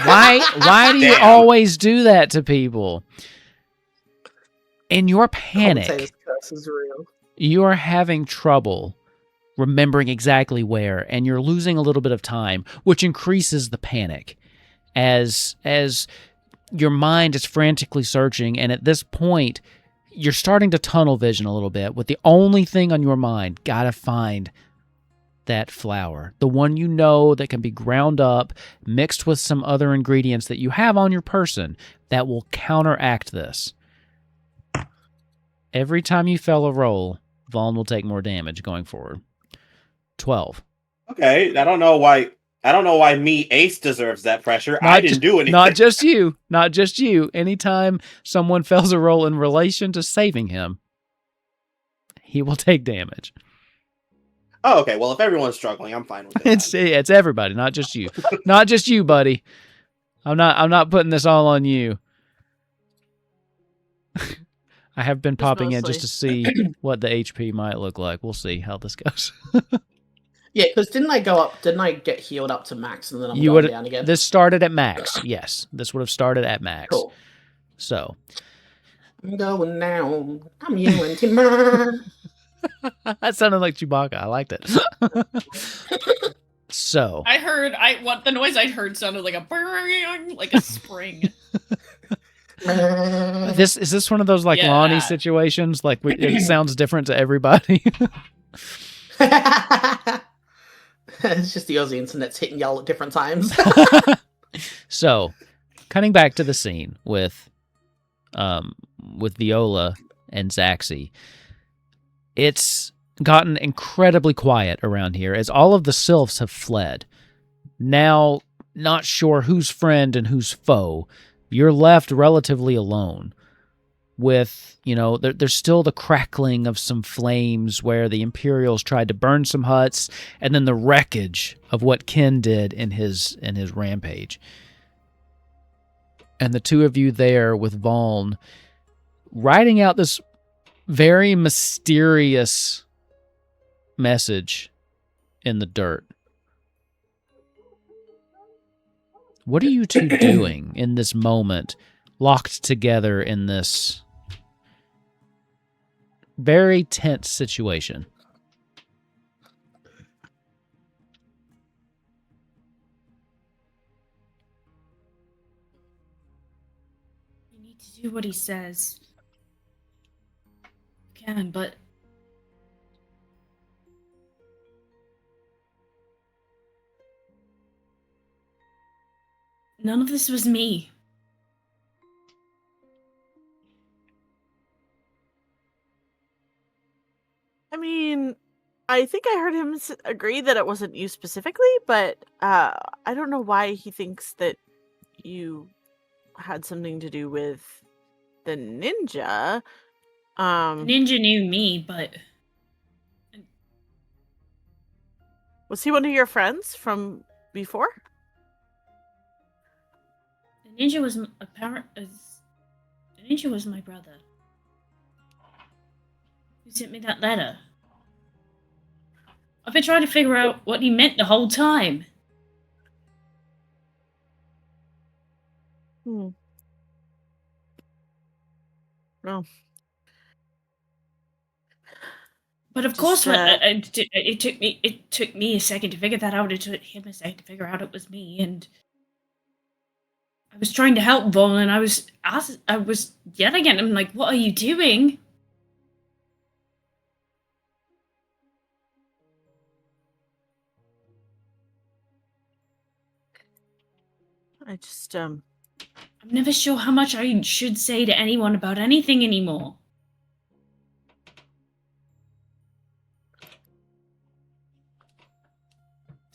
Why do you always do that to people? In your panic, I would say this curse is real. you are having trouble remembering exactly where, and you're losing a little bit of time, which increases the panic as your mind is frantically searching, and at this point, you're starting to tunnel vision a little bit with the only thing on your mind, gotta find that flour, the one you know that can be ground up, mixed with some other ingredients that you have on your person that will counteract this. Every time you fail a roll, Vaughn will take more damage going forward. 12. Okay, I don't know why me, Ace, deserves that pressure. I didn't do anything. Not just you. Not just you. Anytime someone fails a roll in relation to saving him, he will take damage. Oh, okay. Well, if everyone's struggling, I'm fine with it. It's everybody, not just you. Not just you, buddy. I'm not putting this all on you. I have been popping in just to see what the HP might look like. We'll see how this goes. Yeah, because didn't I get healed up to max and then I'm going down again? This started at max. Yes, this would have started at max. Cool. So. I'm going now. I'm you and Timber. That sounded like Chewbacca. I liked it. So. The noise I heard sounded like a spring. Is this one of those like Lonnie situations? Like it sounds different to everybody. It's just the Aussie internet's hitting y'all at different times. So, cutting back to the scene with Viola and Zaxi, it's gotten incredibly quiet around here as all of the sylphs have fled. Now, not sure who's friend and who's foe. You're left relatively alone with, there's still the crackling of some flames where the Imperials tried to burn some huts, and then the wreckage of what Ken did in his rampage. And the two of you there with Vaughn writing out this very mysterious message in the dirt. What are you two doing in this moment, locked together in this very tense situation? You need to do what he says. You can, but... None of this was me. I mean, I think I heard him agree that it wasn't you specifically, but I don't know why he thinks that you had something to do with the ninja. The ninja knew me, but... Was he one of your friends from before? The ninja was my brother. Who sent me that letter? I've been trying to figure out what he meant the whole time. Well. But of course, it took me a second to figure that out. It took him a second to figure out it was me, and I was trying to help Vaughn, and I was yelling at him like, "What are you doing?" I just I'm never sure how much I should say to anyone about anything anymore.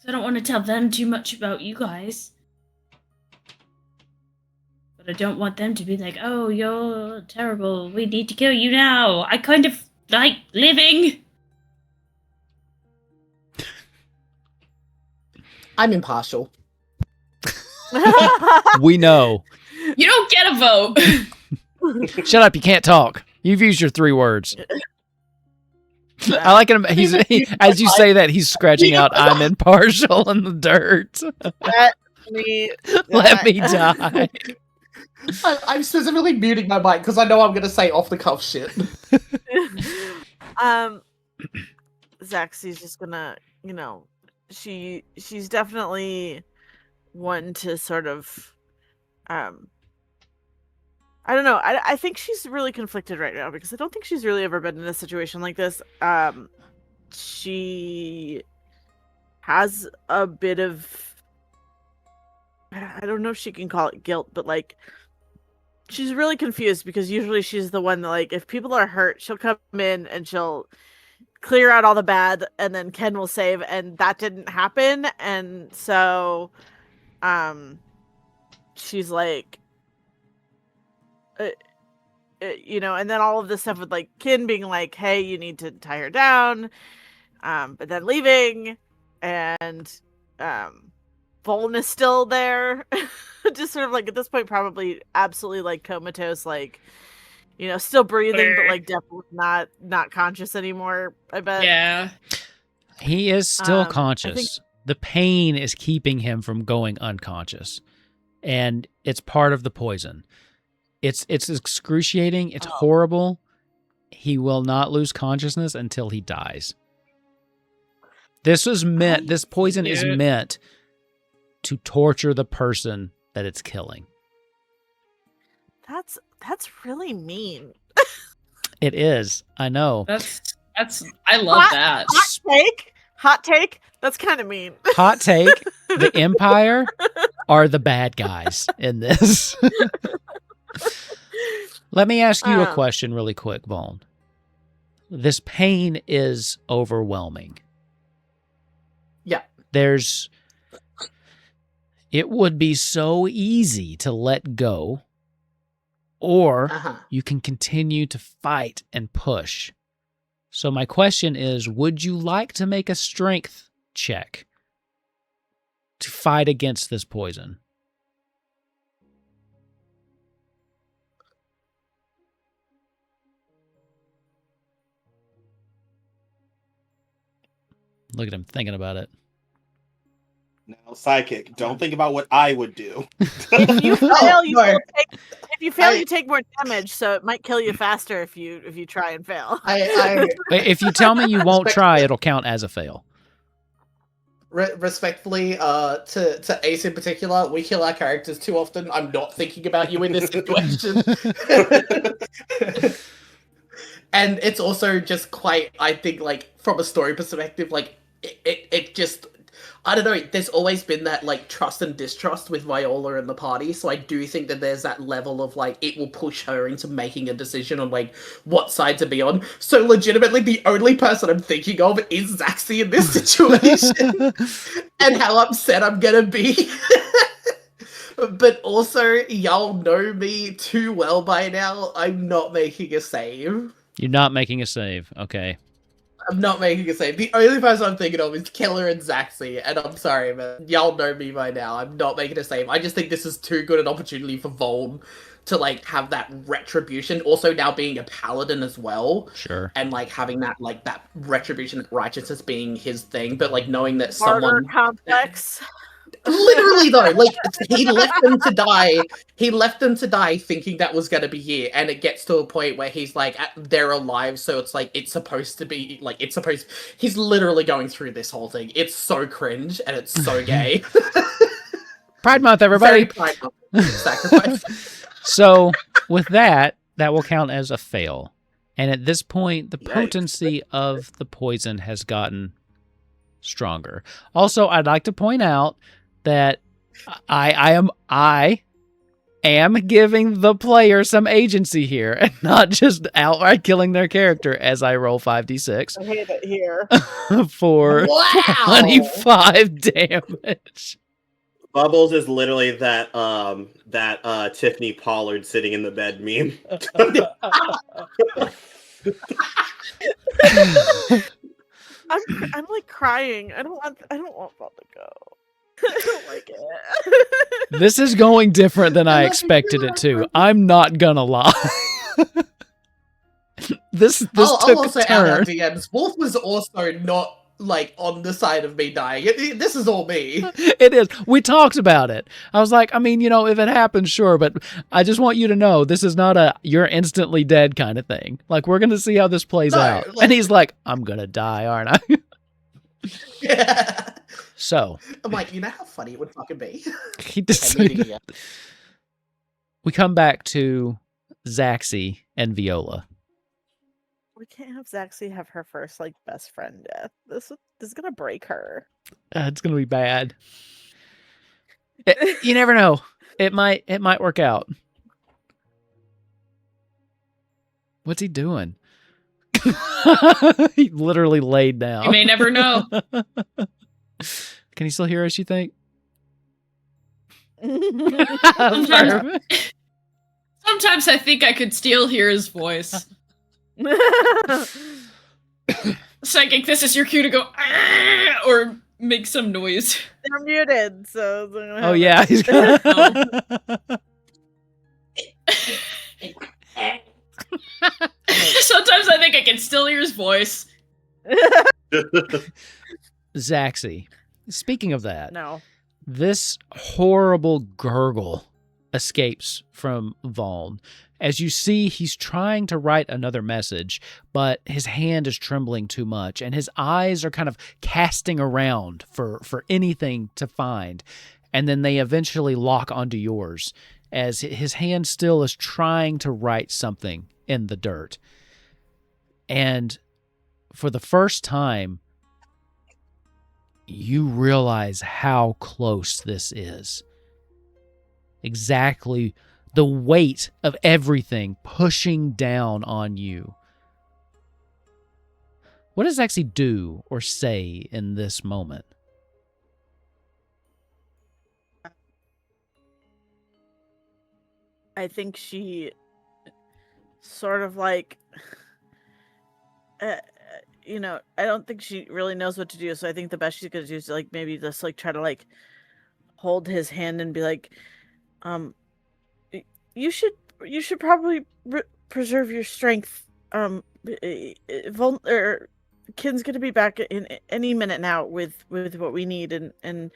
I don't want to tell them too much about you guys. But I don't want them to be like, "Oh, you're terrible. We need to kill you now." I kind of like living. I'm impartial. We know. You don't get a vote. Shut up, you can't talk. You've used your 3 words. I like him. As you say that, he's scratching out, "I'm impartial" in the dirt. let me die. I'm specifically muting my mic because I know I'm going to say off the cuff shit. Zaxby's just gonna, she's definitely one to sort of, I don't know. I think she's really conflicted right now because I don't think she's really ever been in a situation like this. She has a bit of, I don't know if she can call it guilt, but like, she's really confused because usually she's the one that, like, if people are hurt, she'll come in and she'll clear out all the bad, and then Ken will save, and that didn't happen, and so, she's like, and then all of this stuff with like Ken being like, "Hey, you need to tie her down," but then leaving, and Voln is still there, just sort of like at this point probably absolutely like comatose, like, still breathing, but like definitely not conscious anymore, I bet. Yeah. He is still conscious. The pain is keeping him from going unconscious, and it's part of the poison. It's excruciating. It's horrible. He will not lose consciousness until he dies. This poison is meant to torture the person that it's killing. That's really mean. It is. I know. I love that. Hot take. That's kind of mean. Hot take. The Empire are the bad guys in this. Let me ask you a question really quick, Voln. This pain is overwhelming. Yeah. It would be so easy to let go, or you can continue to fight and push. So my question is, would you like to make a strength check to fight against this poison? Look at him thinking about it. Now, sidekick, don't think about what I would do. If you fail, you take more damage, so it might kill you faster if you try and fail. If you tell me you won't try, it'll count as a fail. Respectfully, to Ace in particular, we kill our characters too often. I'm not thinking about you in this situation. And it's also just quite, I think, like, from a story perspective, like, it just, I don't know, there's always been that, like, trust and distrust with Viola and the party, so I do think that there's that level of, like, it will push her into making a decision on, like, what side to be on. So legitimately, the only person I'm thinking of is Zaxby in this situation, and how upset I'm gonna be. But also, y'all know me too well by now, I'm not making a save. You're not making a save, okay. I'm not making a save. The only person I'm thinking of is Keller and Zaxby, and I'm sorry, man. Y'all know me by now. I'm not making a save. I just think this is too good an opportunity for Voln to, like, have that retribution. Also, now being a paladin as well. Sure. And, like, having that, like, that retribution, righteousness being his thing, but, like, knowing that Martyr someone... complex. Literally, though, like, he left them to die. He left them to die thinking that was going to be it, and it gets to a point where he's like, they're alive, so it's like, it's supposed to be, like, he's literally going through this whole thing. It's so cringe, and it's so gay. Pride Month, everybody! Very Pride Month. Sacrifice. So, with that will count as a fail. And at this point, the potency of the poison has gotten stronger. Also, I'd like to point out that I am giving the player some agency here and not just outright killing their character as I roll 5d6. I hate it here. For 25 damage. Bubbles is literally that Tiffany Pollard sitting in the bed meme. I'm like crying. I don't want Bob to go. I don't like it. This is going different than I expected it to. I'm not gonna lie. this I'll took also a turn. add DMs. Wolf was also not like on the side of me dying. This is all me. It is. We talked about it. I was like, I mean, you know, if it happens, sure, but I just want you to know this is not a you're instantly dead kind of thing. Like, we're going to see how this plays out. Like, and he's like, I'm going to die, aren't I? Yeah. So. I'm like, you know how funny it would fucking be? He decided. We come back to Zaxi and Viola. We can't have Zaxi have her first like best friend death. This is gonna break her. It's gonna be bad. You never know. It might work out. What's he doing? He literally laid down. You may never know. Can he still hear us, you think? Sometimes I think I could still hear his voice. Psychic, this is your cue to go or make some noise. They're muted, so. Oh yeah, he's gonna. Sometimes I think I can still hear his voice. Zaxi. Speaking of that, No. this horrible gurgle escapes from Vaughn. As you see, he's trying to write another message, but his hand is trembling too much, and his eyes are kind of casting around for anything to find. And then they eventually lock onto yours, as his hand still is trying to write something in the dirt. And for the first time, you realize how close this is. Exactly the weight of everything pushing down on you. What does Zaxi do or say in this moment? I think she sort of like, you know, I don't think she really knows what to do. So I think the best she's going to do is like maybe just like try to like hold his hand and be like, you should probably preserve your strength. Kin's going to be back in any minute now with what we need, and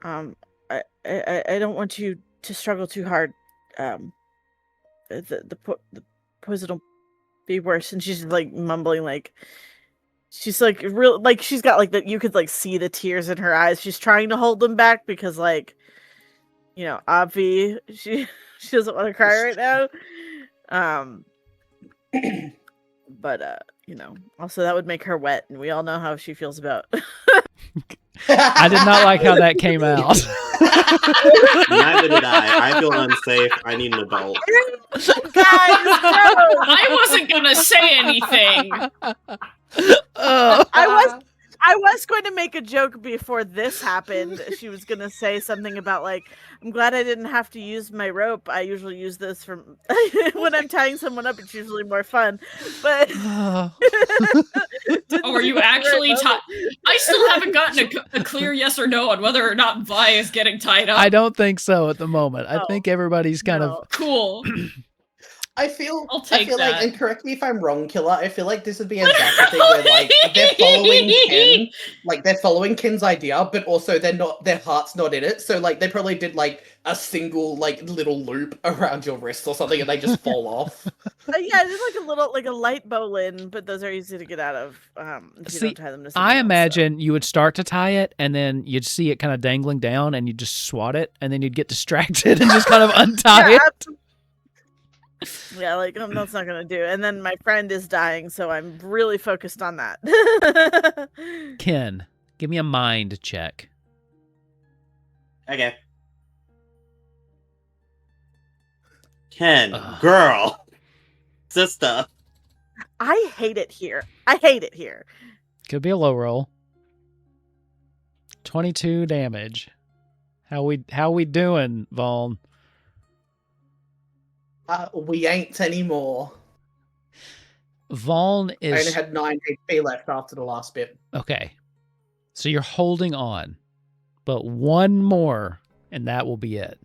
I don't want you to struggle too hard. The poison will be worse. And she's like mumbling, like she's like real, like she's got like that. You could like see the tears in her eyes. She's trying to hold them back because, like, you know, Obvi, she doesn't want to cry right now. But you know, also that would make her wet, and we all know how she feels about. I did not like how that came out. Neither did I. I feel unsafe. I need an adult. Guys, no! I wasn't gonna say anything. I was going to make a joke before this happened. She was going to say something about, like, I'm glad I didn't have to use my rope. I usually use this for when I'm tying someone up. It's usually more fun. But oh, are you actually tied? I still haven't gotten a clear yes or no on whether or not Vi is getting tied up. I don't think so at the moment. I think everybody's kind of cool. I feel that. like, and correct me if I'm wrong, Killer, I feel like this would be a exact thing where like they're following Ken, like they're following Ken's idea, but also their heart's not in it. So like they probably did like a single like little loop around your wrist or something, and they just fall off. Yeah, just like a little, like a light bowline, but those are easy to get out of. If you don't tie them to something I else, imagine you would start to tie it, and then you'd see it kind of dangling down, and you'd just swat it, and then you'd get distracted and just kind of untie it. Yeah, like that's not gonna do. And then my friend is dying, so I'm really focused on that. Ken, give me a mind check. Okay. Ken, girl, sister. I hate it here. I hate it here. Could be a low roll. 22 damage. How we doing, Vaughn? We ain't anymore. Vaughn is... I only had 9 HP left after the last bit. Okay. So you're holding on. But one more, and that will be it.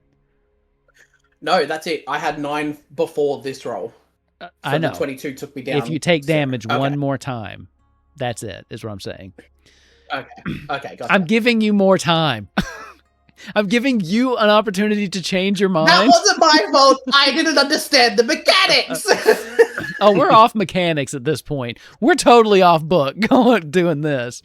No, that's it. I had 9 before this roll. So I know. The 22 took me down. If you take damage one more time, that's it, is what I'm saying. Okay, gotcha. I'm giving you more time. I'm giving you an opportunity to change your mind. That wasn't my fault. I didn't understand the mechanics. Oh, we're off mechanics at this point. We're totally off book doing this.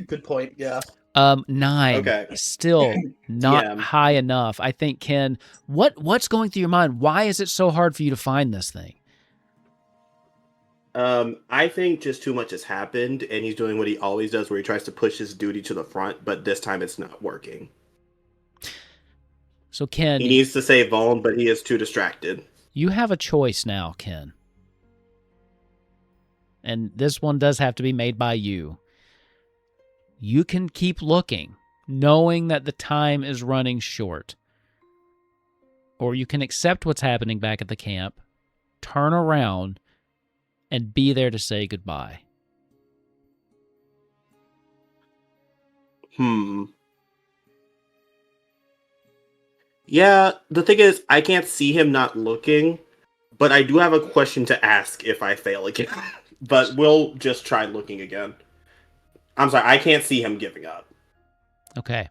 Good point. Yeah. 9. Okay. Still not Yeah. high enough. I think, Ken, what's going through your mind? Why is it so hard for you to find this thing? I think just too much has happened, and he's doing what he always does, where he tries to push his duty to the front, but this time it's not working. So, Ken, He needs to save Vaughn, but he is too distracted. you have a choice now, Ken. And this one does have to be made by you. You can keep looking, knowing that the time is running short. Or you can accept what's happening back at the camp, turn around, and be there to say goodbye. Yeah, the thing is, I can't see him not looking, but I do have a question to ask if I fail again. But we'll just try looking again. I'm sorry, I can't see him giving up. Okay.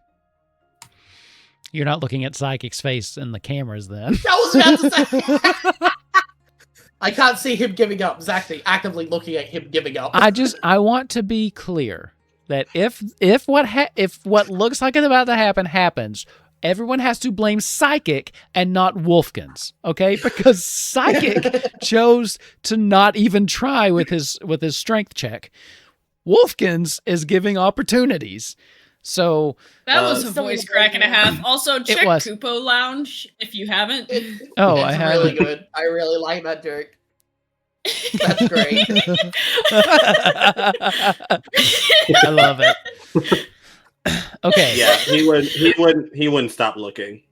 You're not looking at Psychic's face in the cameras then. I was about to say. I can't see him giving up. Exactly. Actively looking at him giving up. I want to be clear that if what looks like it's about to happen happens, everyone has to blame Psychic and not Wolfkins, okay? Because Psychic chose to not even try with his strength check. Wolfkins is giving opportunities. So That was a voice crack and a half. Also, check was. Kupo Lounge if you haven't. I It's have really good. I really like that joke. That's great. I love it. Okay. Yeah, he wouldn't stop looking.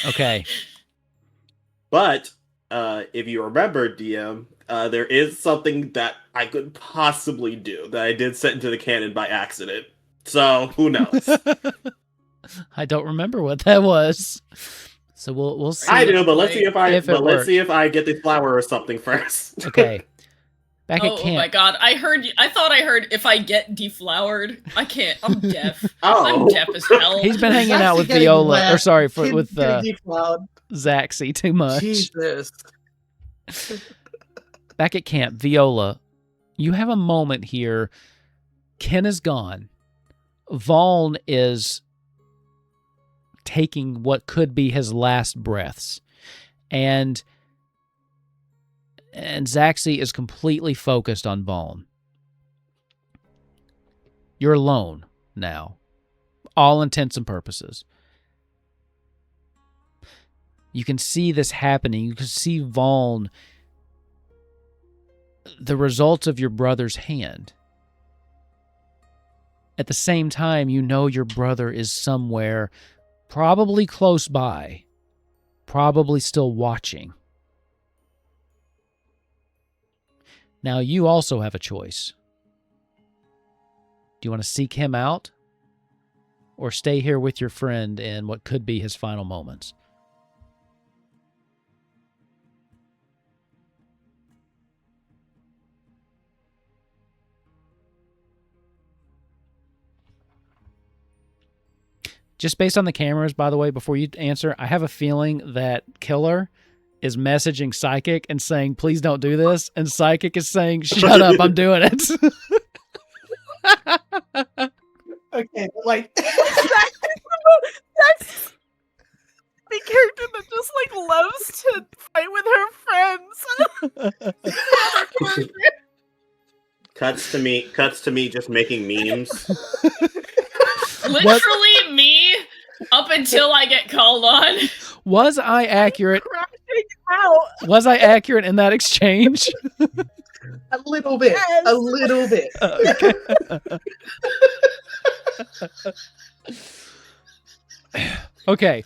Okay. But if you remember, DM, there is something that I could possibly do that I did set into the canon by accident. So who knows? I don't remember what that was. So we'll see. I do, but let's see if it let's see if I get the flower or something first. Okay. Back at camp. Oh my god! I thought I heard if I get deflowered. I can't. I'm deaf. Oh. I'm deaf as hell. He's been hanging out with getting Viola, wet. or sorry, Kid's with getting deflowered. Zaxi too much. Jesus. Back at camp, Viola, you have a moment here. Ken is gone. Vaughn is taking what could be his last breaths. And Zaxi is completely focused on Vaughn. You're alone now. All intents and purposes. You can see this happening. You can see Vaughn, the results of your brother's hand. At the same time, you know your brother is somewhere, probably close by, probably still watching. Now, you also have a choice. Do you want to seek him out, or stay here with your friend in what could be his final moments? Just based on the cameras, by the way, before you answer, I have a feeling that Killer is messaging Psychic and saying, please don't do this. And Psychic is saying, shut up, I'm doing it. Okay, but like That's the character that just like loves to fight with her friends. Cuts to me just making memes. Literally me up until I get called on. Was I accurate? Crashing out. Was I accurate in that exchange? a little bit. Yes. A little bit. Okay.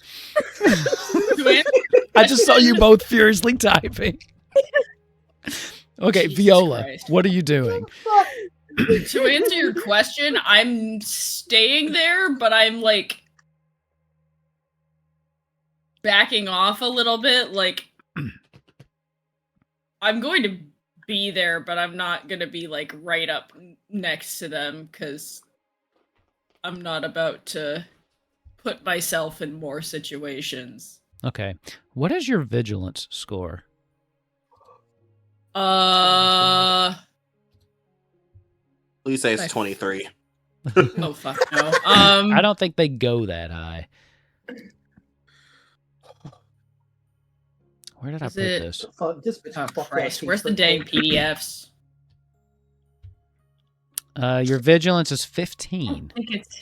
I just saw you both furiously typing. Okay, Jesus Viola, Christ. what are you doing? To answer your question, I'm staying there, but I'm like backing off a little bit. Like I'm going to be there, but I'm not gonna be like right up next to them because I'm not about to put myself in more situations. Okay. What is your vigilance score? Please say it's 23. Oh fuck no. I don't think they go that high. Where did I Is put it- this? Fuck, this bitch Oh is fucking Christ, ass where's the for dang fucking- PDFs? Your vigilance is I 15. think it's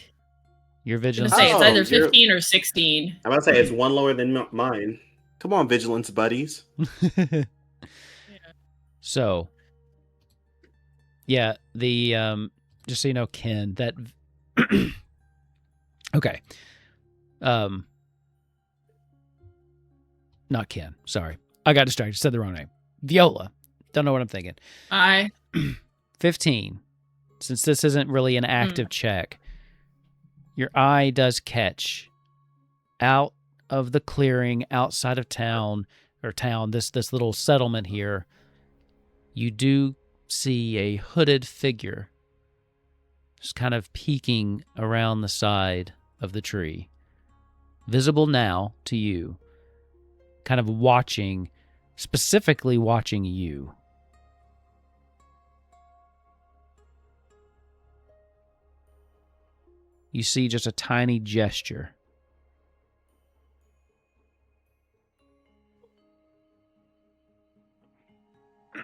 Your I'm gonna vigilance say is it's Oh, either you're- 15 or 16. I'm about to say it's one lower than mine. Come on, vigilance buddies. So, yeah, the just so you know, Ken, that okay. Not Ken. Sorry. I got distracted. Said the wrong name. Viola. Don't know what I'm thinking. 15. Since this isn't really an active check, your eye does catch out of the clearing outside of town, this little settlement here. You do see a hooded figure just kind of peeking around the side of the tree. Visible now to you. Kind of watching, specifically watching you. You see just a tiny gesture.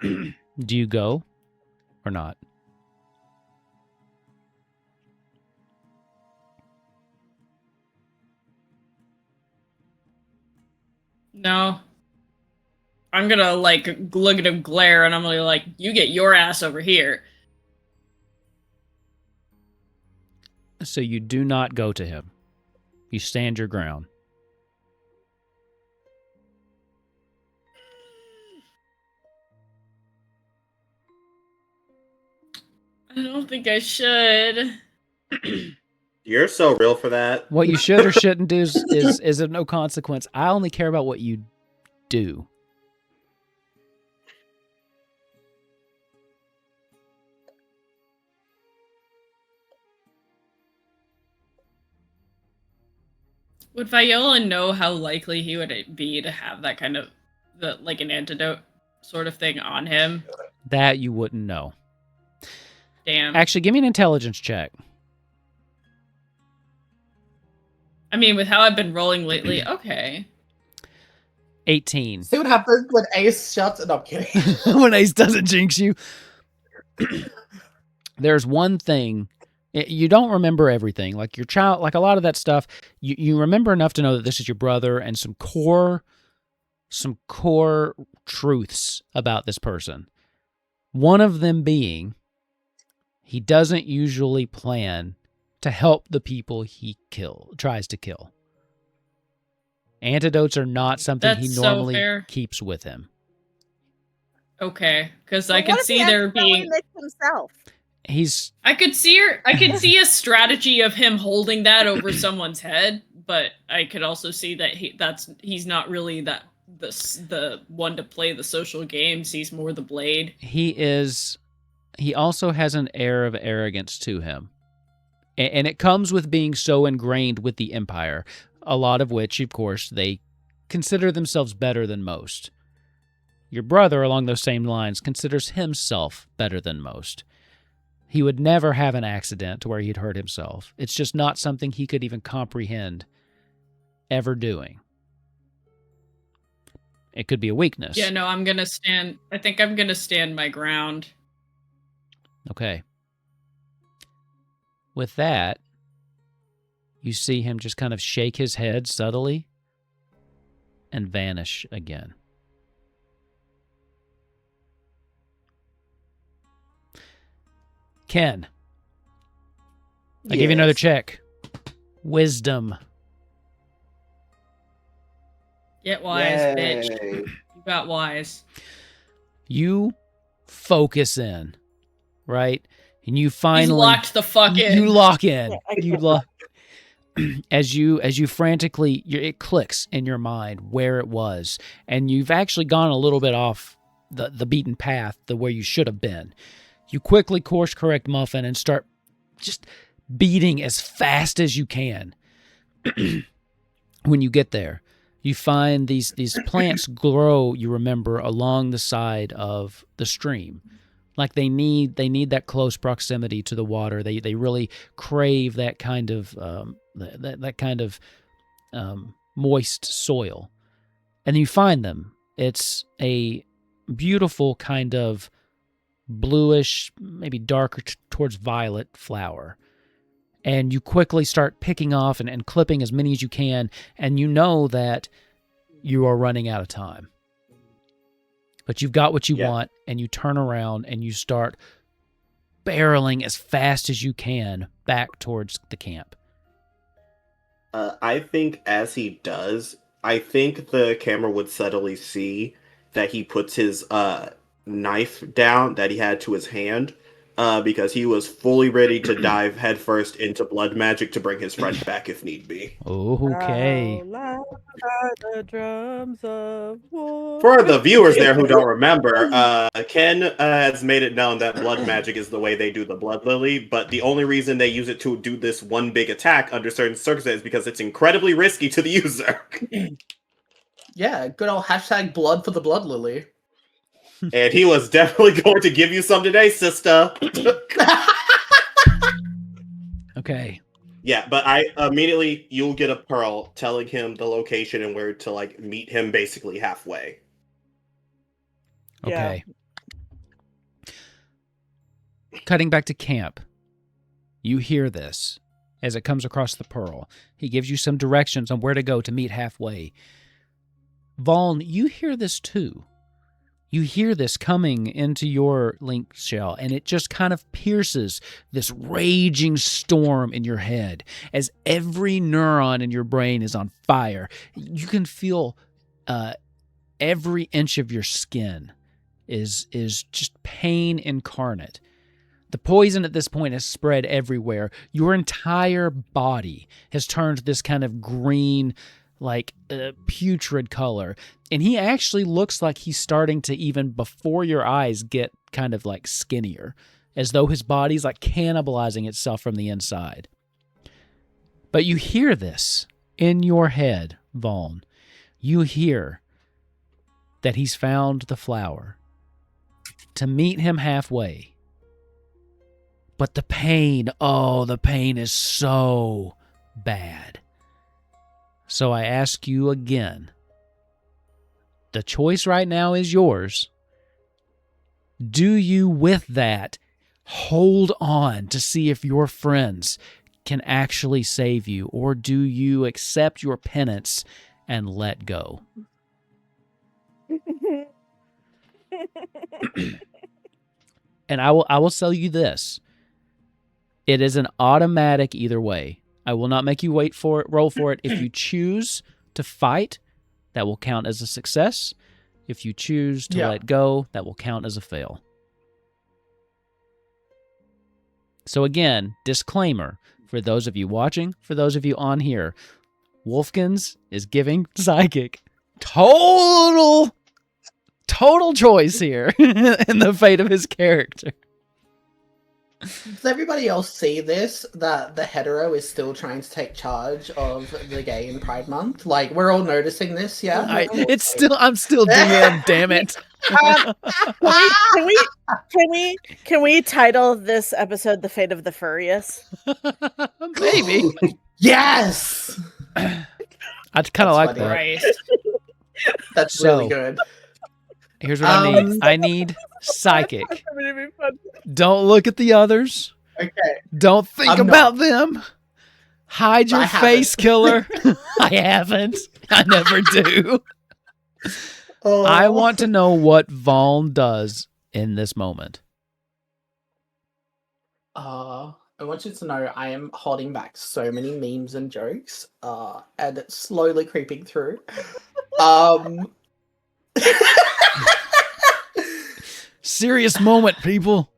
Do you go or not? No. I'm gonna like look at him glare and I'm gonna like, you get your ass over here. So you do not go to him. You stand your ground. I don't think I should. You're so real for that. What you should or shouldn't do is of no consequence. I only care about what you do. Would Viola know how likely he would be to have that kind of like an antidote sort of thing on him? That you wouldn't know. Damn. Actually, give me an intelligence check. I mean, with how I've been rolling lately, okay. 18. See what happens when Ace shuts and I'm kidding. When Ace doesn't jinx you. There's one thing. You don't remember everything. Like your child, like a lot of that stuff, you remember enough to know that this is your brother and some core truths about this person. One of them being, he doesn't usually plan to help the people he tries to kill. Antidotes are not something he That's so normally fair. keeps with him. Okay, because But I what could if he see there accidentally being. mixed himself? I could see a strategy of him holding that over someone's head, but I could also see that he's not really the one to play the social games. He's more the blade. He also has an air of arrogance to him. And it comes with being so ingrained with the Empire, a lot of which, of course, they consider themselves better than most. Your brother, along those same lines, considers himself better than most. He would never have an accident to where he'd hurt himself. It's just not something he could even comprehend ever doing. It could be a weakness. Yeah, no, I think I'm gonna stand my ground. Okay. With that, you see him just kind of shake his head subtly and vanish again. Ken, I give you another check. Wisdom. Get wise, bitch. Yay. You got wise. You focus in, right? And you He's finally locked the fuck in. You lock in. You lock as you frantically, it clicks in your mind where it was, and you've actually gone a little bit off the beaten path, the where you should have been. You quickly course correct Muffin and start just beating as fast as you can. When you get there, you find these plants grow, you remember, along the side of the stream. Like they need that close proximity to the water. They really crave that kind of moist soil. And you find them. It's a beautiful kind of bluish, maybe darker towards violet flower. And you quickly start picking off and clipping as many as you can, and you know that you are running out of time. But you've got what you want, and you turn around and you start barreling as fast as you can back towards the camp. I think as he does, I think the camera would subtly see that he puts his knife down that he had to his hand, because he was fully ready to dive headfirst into blood magic to bring his friend back if need be. Okay. The drums of war. For the viewers there who don't remember, Ken has made it known that blood magic is the way they do the blood lily, but the only reason they use it to do this one big attack under certain circumstances is because it's incredibly risky to the user. Yeah, good old hashtag blood for the blood lily. And he was definitely going to give you some today, sister. Okay. Yeah, but you'll get a pearl telling him the location and where to meet him basically halfway. Okay. Yeah. Cutting back to camp. You hear this as it comes across the pearl. He gives you some directions on where to go to meet halfway. Vaughn, you hear this too. You hear this coming into your link shell, and it just kind of pierces this raging storm in your head as every neuron in your brain is on fire. You can feel every inch of your skin is just pain incarnate. The poison at this point has spread everywhere. Your entire body has turned this kind of green, putrid color. And he actually looks like he's starting to, even before your eyes, get kind of skinnier, as though his body's cannibalizing itself from the inside. But you hear this in your head, Vaughn. You hear that he's found the flower to meet him halfway. But the pain is so bad. So I ask you again, the choice right now is yours. Do you, with that, hold on to see if your friends can actually save you, or do you accept your penance and let go? And I will tell you this. It is an automatic either way. I will not make you roll for it. If you choose to fight, that will count as a success. If you choose to let go, that will count as a fail. So again, disclaimer, for those of you watching, for those of you on here, Wolfkins is giving Psychic total choice here in the fate of his character. Does everybody else see this? That the hetero is still trying to take charge of the gay in Pride Month? We're all noticing this, yeah? I'm still DM, damn it. Can we title this episode "The Fate of the Furious"? Maybe. Yes. I kind of like that. Right. That's really good. Here's what I need. I need Psychic. Don't look at the others. Okay. Don't think about them. Hide your face, killer. I haven't. I never do. I want to know what Vaughn does in this moment. I want you to know I am holding back so many memes and jokes, and it's slowly creeping through. Serious moment, people.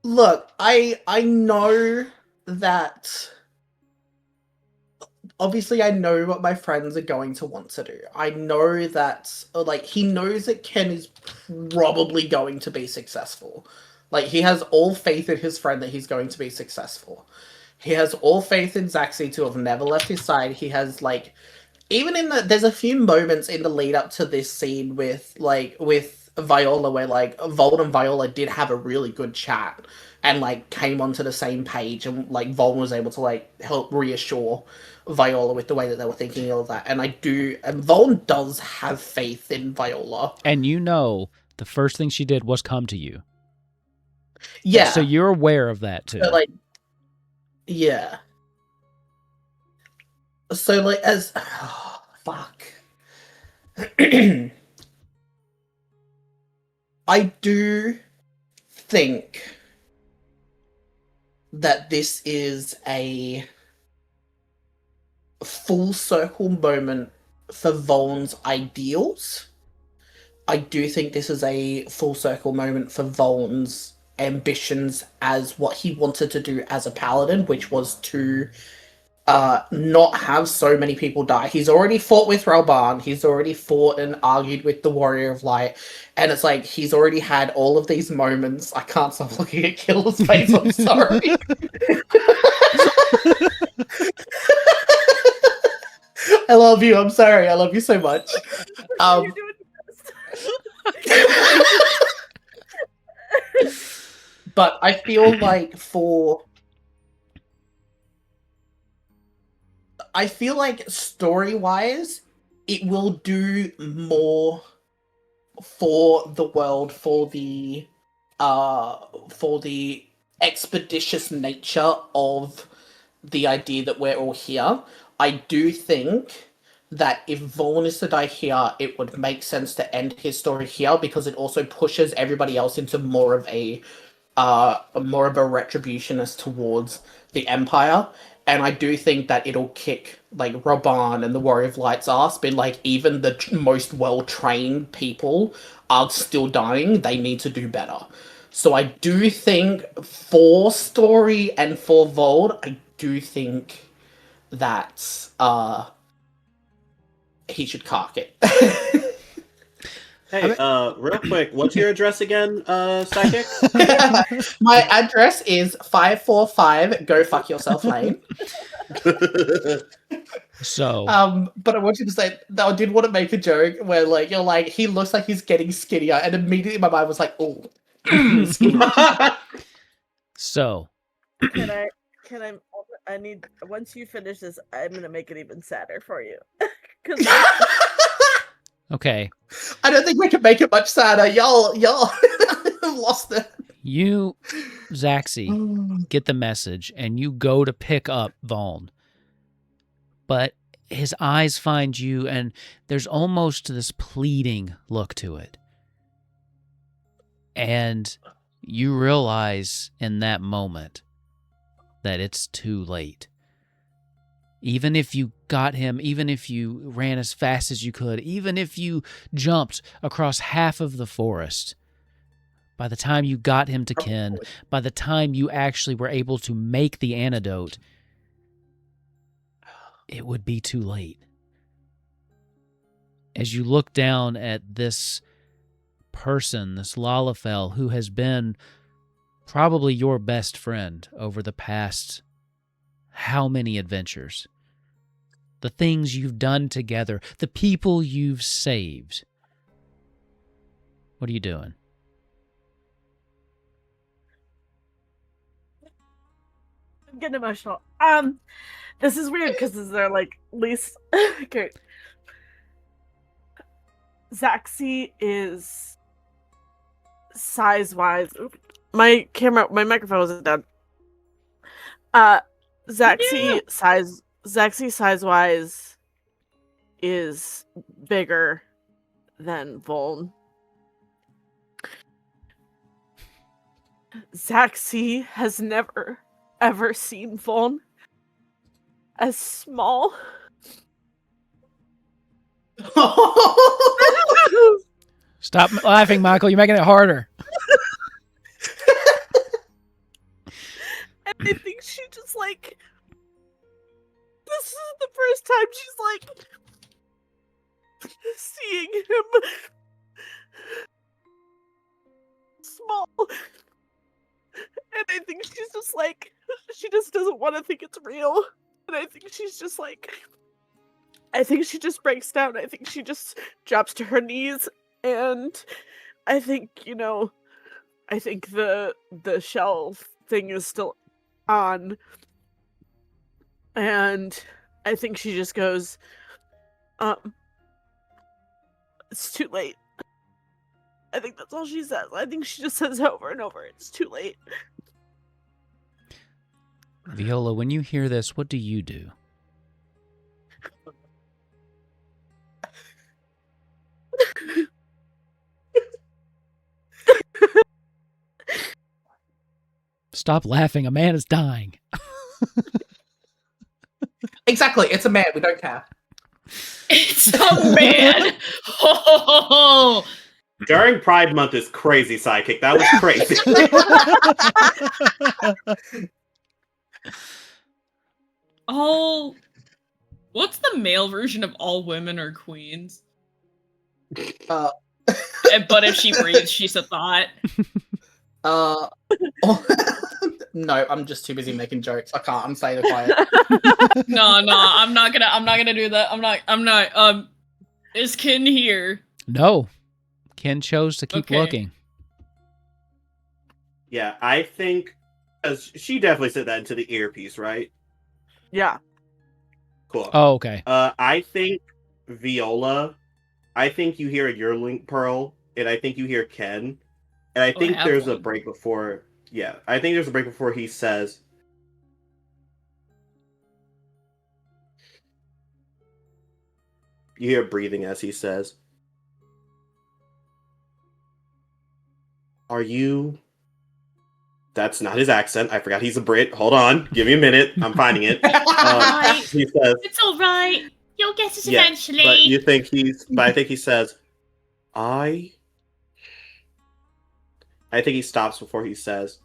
Look, I know that obviously I know what my friends are going to want to do. I know that, like, he knows that Ken is probably going to be successful. Like, he has all faith in his friend that he's going to be successful. He has all faith in Zaxi to have never left his side. He has, like, even in there's a few moments in the lead up to this scene with Viola where, like, Vold and Viola did have a really good chat and, like, came onto the same page, and, like, Vold was able to, like, help reassure Viola with the way that they were thinking and all that. And Vold does have faith in Viola. And the first thing she did was come to you. Yeah. So you're aware of that too. But, like, yeah. So, like, as... Oh, fuck. I do think that this is a full circle moment for Voln's ideals. I do think this is a full circle moment for Voln's ambitions as what he wanted to do as a paladin, which was to not have so many people die. He's already fought with Ralban, he's already fought and argued with the Warrior of Light, and it's like he's already had all of these moments. I can't stop looking at Killer's face, I'm sorry. I love you, I'm sorry, I love you so much. You're doing But I feel like story-wise, it will do more for the world, for the expeditious nature of the idea that we're all here. I do think that if Vaughn is to die here, it would make sense to end his story here, because it also pushes everybody else into more of a retributionist towards the Empire. And I do think that it'll kick, like, Raban and the Warrior of Light's ass, but, like, even the most well-trained people are still dying. They need to do better. So I do think, for story and for Vold, I do think that he should cock it. Hey, real quick, what's your address again, Psychic? My address is 545 Go Fuck Yourself Lane. So, but I want you to say that I did want to make a joke where, like, you're like, he looks like he's getting skinnier, and immediately my mind was like, oh, so I need, once you finish this, I'm gonna make it even sadder for you. 'Cause okay. I don't think we can make it much sadder. Y'all lost it. You, Zaxi, get the message, and you go to pick up Vaughn. But his eyes find you, and there's almost this pleading look to it. And you realize in that moment that it's too late. Even if you got him, even if you ran as fast as you could, even if you jumped across half of the forest, by the time you got him to Ken, by the time you actually were able to make the antidote, it would be too late. As you look down at this person, this Lalafell, who has been probably your best friend over the past how many adventures? The things you've done together, the people you've saved. What are you doing? I'm getting emotional. This is weird because this is their, like, least. Okay. Zaxi is size-wise. My microphone wasn't done. Zaxi size-wise is bigger than Voln. Zaxi has never, ever seen Voln as small. Stop laughing, Michael. You're making it harder. And I think she just, like, this isn't the first time she's like seeing him small. And I think she's just like, she just doesn't want to think it's real. And I think she's just like, I think she just breaks down. I think she just drops to her knees. And I think, I think the shell thing is still on. And I think she just goes, it's too late. I think that's all she says. I think she just says over and over, it's too late. Viola, when you hear this, what do you do? Stop laughing. A man is dying. Exactly. It's a man. We don't care. It's a man. Oh. During Pride Month is crazy, Sidekick. That was crazy. What's the male version of all women are queens? Uh, But if she breathes, she's a thought. No, I'm just too busy making jokes. I can't. I'm staying quiet. No, I'm not gonna do that. I'm not. Is Ken here? No. Ken chose to keep looking. Yeah, I think, because she definitely said that into the earpiece, right? Yeah. Cool. Oh, okay. I think Viola, I think you hear a Yearling Pearl, and I think you hear Ken, and I think there's a break before. Yeah, I think there's a break before he says, you hear breathing as he says, "Are you?" That's not his accent. I forgot he's a Brit. Hold on, give me a minute. I'm finding it. He says, "It's all right. You'll get us yeah, eventually." But you think but I think he says, I think he stops before he says.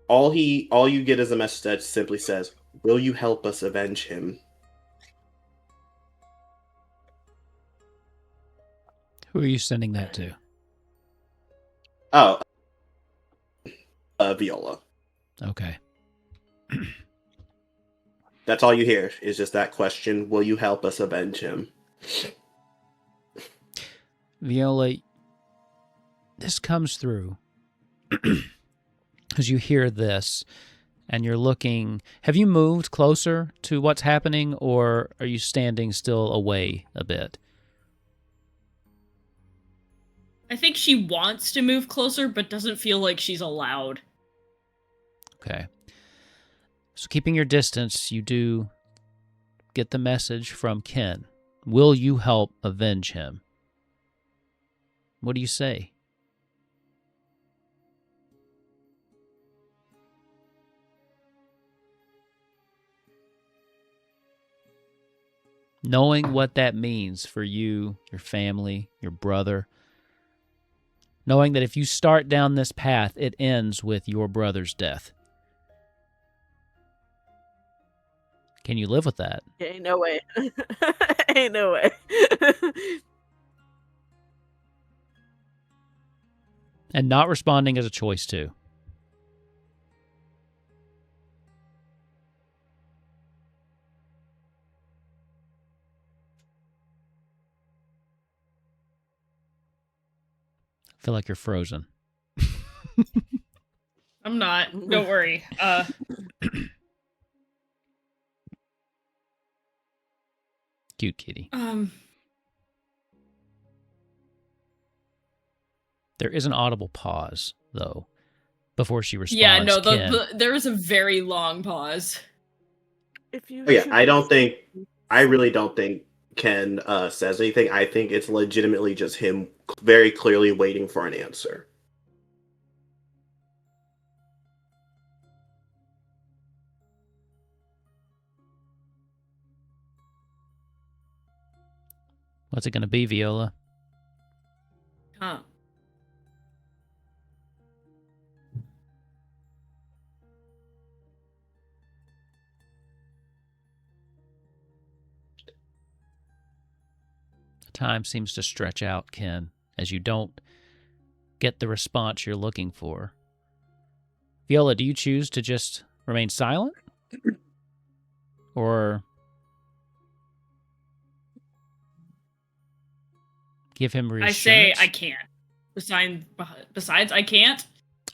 All you get is a message that simply says, "Will you help us avenge him?" Who are you sending that to? Oh, Viola. Okay. That's all you hear is just that question, "Will you help us avenge him?" Viola, this comes through as you hear this and you're looking. Have you moved closer to what's happening, or are you standing still away a bit? I think she wants to move closer, but doesn't feel like she's allowed. Okay. So keeping your distance, you do get the message from Ken. Will you help avenge him? What do you say? Knowing what that means for you, your family, your brother. Knowing that if you start down this path, it ends with your brother's death. Can you live with that? Ain't no way. Ain't no way. And not responding is a choice too. I feel like you're frozen. I'm not. Don't worry. Cute kitty. There is an audible pause, though, before she responds. Yeah, no, there is a very long pause. I really don't think Ken says anything. I think it's legitimately just him very clearly waiting for an answer. What's it going to be, Viola? Huh. Time seems to stretch out, Ken, as you don't get the response you're looking for. Viola, do you choose to just remain silent? Or give him reassurance? I say I can't. Besides, I can't.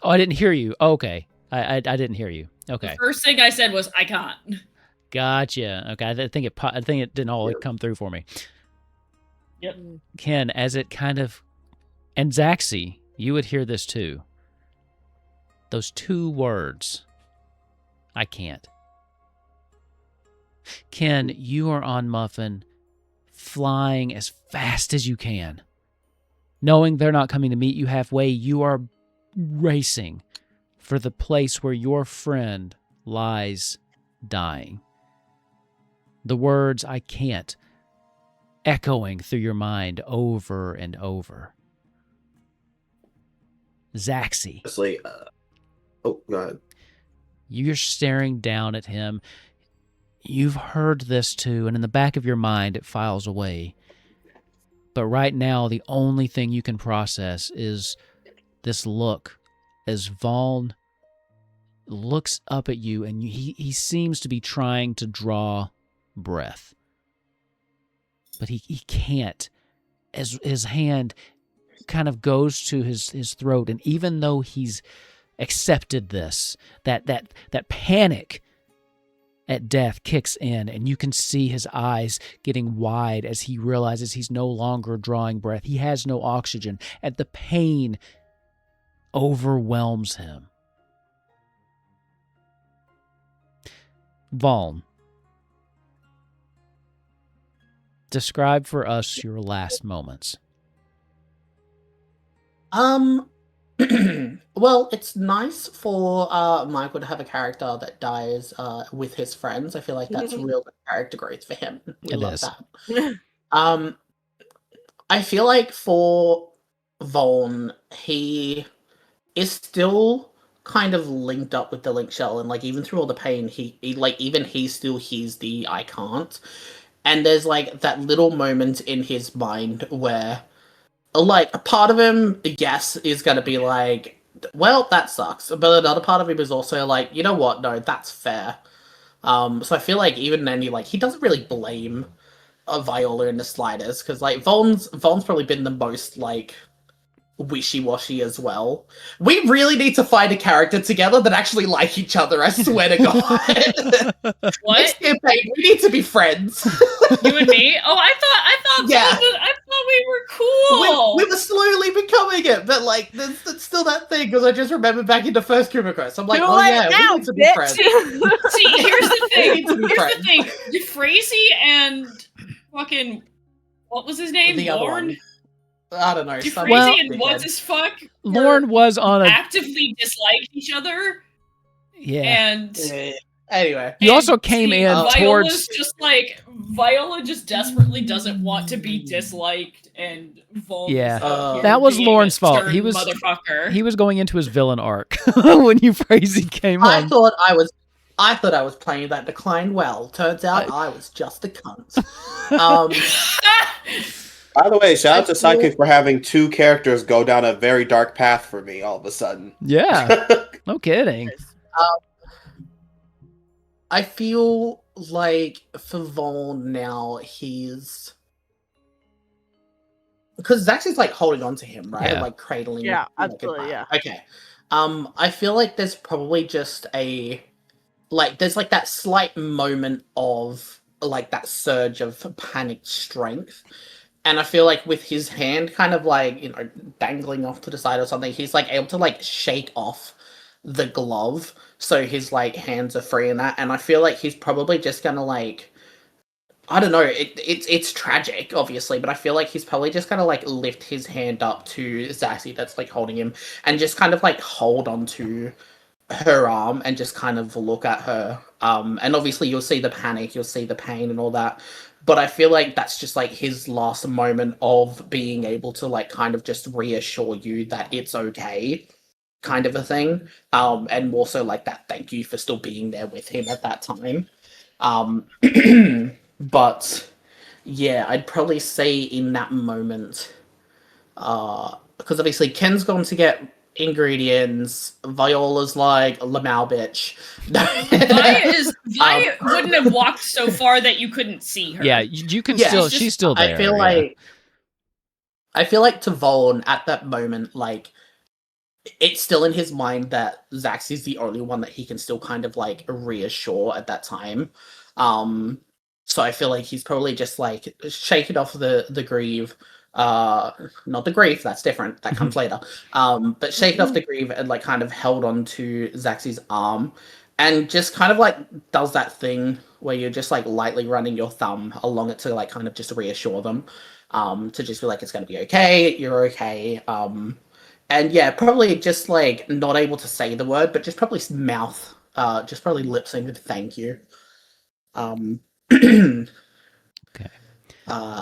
Oh, I didn't hear you. Oh, okay. I didn't hear you. Okay. The first thing I said was I can't. Gotcha. Okay. I think it didn't all come through for me. Yep. Ken, as it kind of, and Zaxi, you would hear this too. Those two words, I can't. Ken, you are on Muffin, flying as fast as you can. Knowing they're not coming to meet you halfway, you are racing for the place where your friend lies dying. The words, I can't, echoing through your mind over and over. Zaxi. Go ahead. You're staring down at him. You've heard this too, and in the back of your mind it files away. But right now, the only thing you can process is this look as Vaughn looks up at you, and he seems to be trying to draw breath. But he can't. As his hand kind of goes to his throat, and even though he's accepted this, that panic at death kicks in, and you can see his eyes getting wide as he realizes he's no longer drawing breath. He has no oxygen, and the pain overwhelms him. Vaughn, describe for us your last moments. Well, it's nice for Michael to have a character that dies with his friends. I feel like that's real good character growth for him. We love that. I feel like for Vaughn, he is still kind of linked up with the Link Shell, and like even through all the pain, he even he still hears the I can't. And there's like that little moment in his mind where like a part of him, yes, is gonna be like, well, that sucks. But another part of him is also like, you know what? No, that's fair. So I feel like even then, he doesn't really blame Viola in the slightest, because like Vaughn's probably been the most like wishy-washy as well. We really need to find a character together that actually like each other, I swear to God. What? Next campaign, we need to be friends. You and me? Oh, I thought Yeah. I thought we were cool. We were slowly becoming it, but like there's still that thing, because I just remember back in the first Kumiko. So I'm like, Do oh it yeah, now, we need to be bitch. friends. See, here's the thing. We need to be friends. DeFrazy and fucking what was his name? The other Lorne? one. I don't know. DeFrazy and what's his fuck? Lorne was on a... actively disliked each other. Yeah. And anyway. You also came in Viola's towards... just like, Viola just desperately doesn't want to be disliked, and Vaughn that was being Lorne's a fault. stern He was motherfucker. He was going into his villain arc when Euphrasia came I on. thought I was playing that decline well. Turns out I was just a cunt. By the way, shout out to Psychic for having two characters go down a very dark path for me all of a sudden. Yeah, no kidding. I feel like for Vaughn now, he's... Because Zax's like holding on to him, right? Yeah. Like cradling him. Yeah, like, absolutely, goodbye. yeah. Okay. I feel like there's probably just there's like that slight moment of like that surge of panicked strength. And I feel like with his hand kind of like, dangling off to the side or something, he's like able to like shake off the glove so his like hands are free and that. And I feel like he's probably just gonna like, I don't know, it's tragic, obviously, but I feel like he's probably just gonna like lift his hand up to Zaxi that's like holding him and just kind of like hold onto her arm and just kind of look at her. And obviously you'll see the panic, you'll see the pain and all that. But I feel like that's just like his last moment of being able to like kind of just reassure you that it's okay, kind of a thing. And also like that thank you for still being there with him at that time. But yeah, I'd probably say in that moment, because obviously Ken's gone to get ingredients. Viola's like Lamau bitch. Vi wouldn't have walked so far that you couldn't see her. Yeah, you can still. She's still there. I feel like to Vaughn at that moment, like it's still in his mind that Zax is the only one that he can still kind of like reassure at that time. So I feel like he's probably just like shaken off the grieve. Not the grief, that's different. That comes later. But shaken off the grieve and like kind of held on to Zax's arm and just kind of like does that thing where you're just like lightly running your thumb along it to like kind of just reassure them. To just be like, it's gonna be okay, you're okay. And yeah, probably just like not able to say the word, but just probably mouth, just probably lip sync thank you. Okay.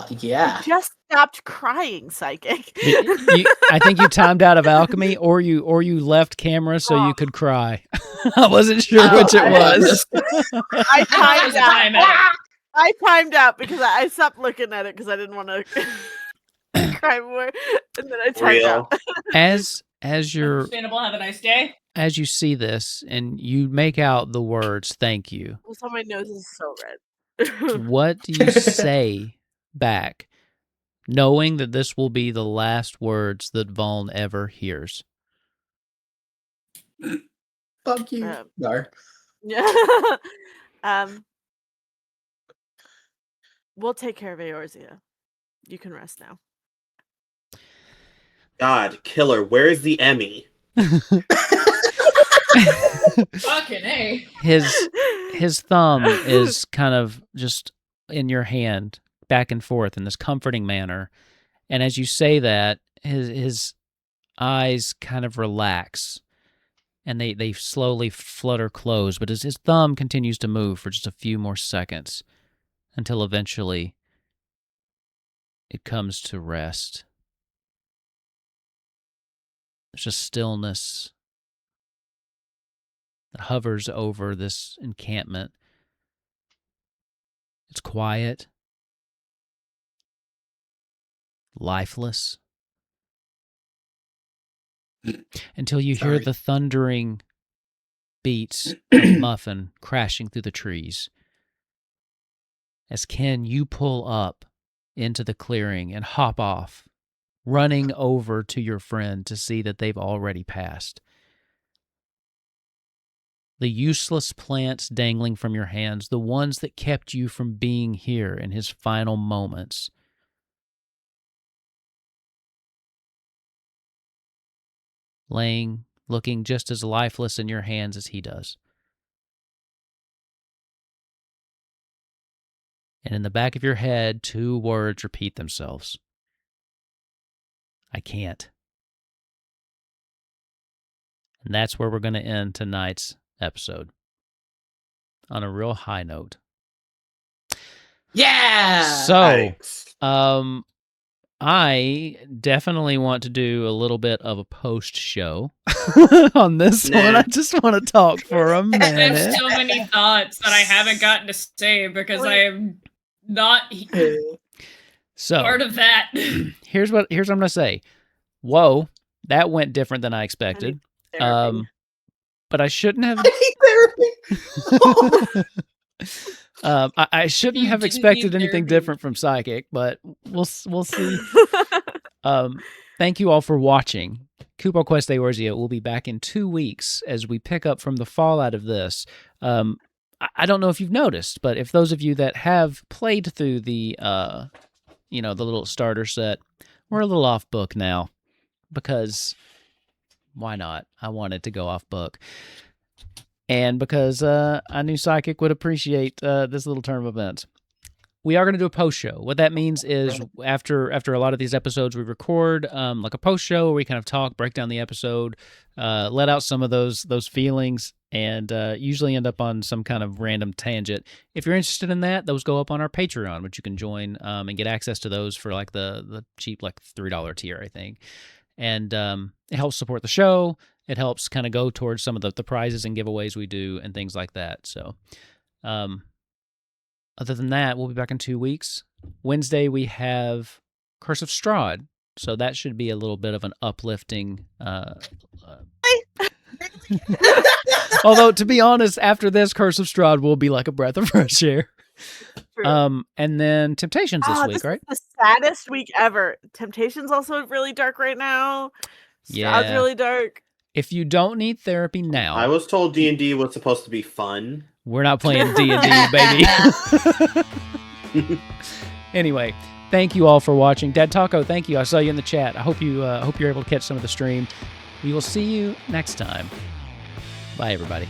Yeah. You just stopped crying, Psychic. I think you timed out of alchemy, or you left camera so you could cry. I wasn't sure which it was. I timed out. I timed out because I stopped looking at it because I didn't want to cry more, and then I timed out. As you're Understandable. Have a nice day. As you see this and you make out the words "thank you," also my nose is so red. what do you say back, knowing that this will be the last words that Vaughn ever hears? Fuck you. No. Yeah. We'll take care of Eorzea. You can rest now. God, killer, where's the Emmy? Fucking A. His thumb is kind of just in your hand, back and forth in this comforting manner. And as you say that, his eyes kind of relax and they slowly flutter closed. But as his thumb continues to move for just a few more seconds until eventually it comes to rest. There's a stillness that hovers over this encampment. It's quiet, lifeless, until you hear the thundering beats of Muffin crashing through the trees. As Ken, you pull up into the clearing and hop off, running over to your friend to see that they've already passed. The useless plants dangling from your hands, the ones that kept you from being here in his final moments. Laying, looking just as lifeless in your hands as he does. And in the back of your head, 2 words repeat themselves. I can't. And that's where we're going to end tonight's episode. On a real high note. Yeah! So, I definitely want to do a little bit of a post-show on this one. I just want to talk for a minute. I have so many thoughts that I haven't gotten to say because I am not part of that. Here's what I'm going to say. Whoa, that went different than I expected. But I shouldn't have... I shouldn't have expected anything different from Psychic, but we'll see. Thank you all for watching. Kupo Quest Eorzea will be back in 2 weeks as we pick up from the fallout of this. I don't know if you've noticed, but if those of you that have played through the the little starter set, we're a little off book now because why not? I wanted to go off book. And because I knew Psychic would appreciate this little turn of events. We are going to do a post-show. What that means is after a lot of these episodes, we record like a post-show where we kind of talk, break down the episode, let out some of those feelings, and usually end up on some kind of random tangent. If you're interested in that, those go up on our Patreon, which you can join and get access to those for like the cheap like $3 tier, I think. And it helps support the show. It helps kind of go towards some of the prizes and giveaways we do and things like that. So Other than that, we'll be back in 2 weeks. Wednesday, we have Curse of Strahd. So that should be a little bit of an uplifting. Although, to be honest, after this, Curse of Strahd will be like a breath of fresh air. And then Temptations this week, right? Is the saddest week ever. Temptations also really dark right now. Strahd's really dark. If you don't need therapy now, I was told D&D was supposed to be fun. We're not playing D&D, baby. Anyway, thank you all for watching. Dad Taco, thank you. I saw you in the chat. I hope you're able to catch some of the stream. We will see you next time. Bye, everybody.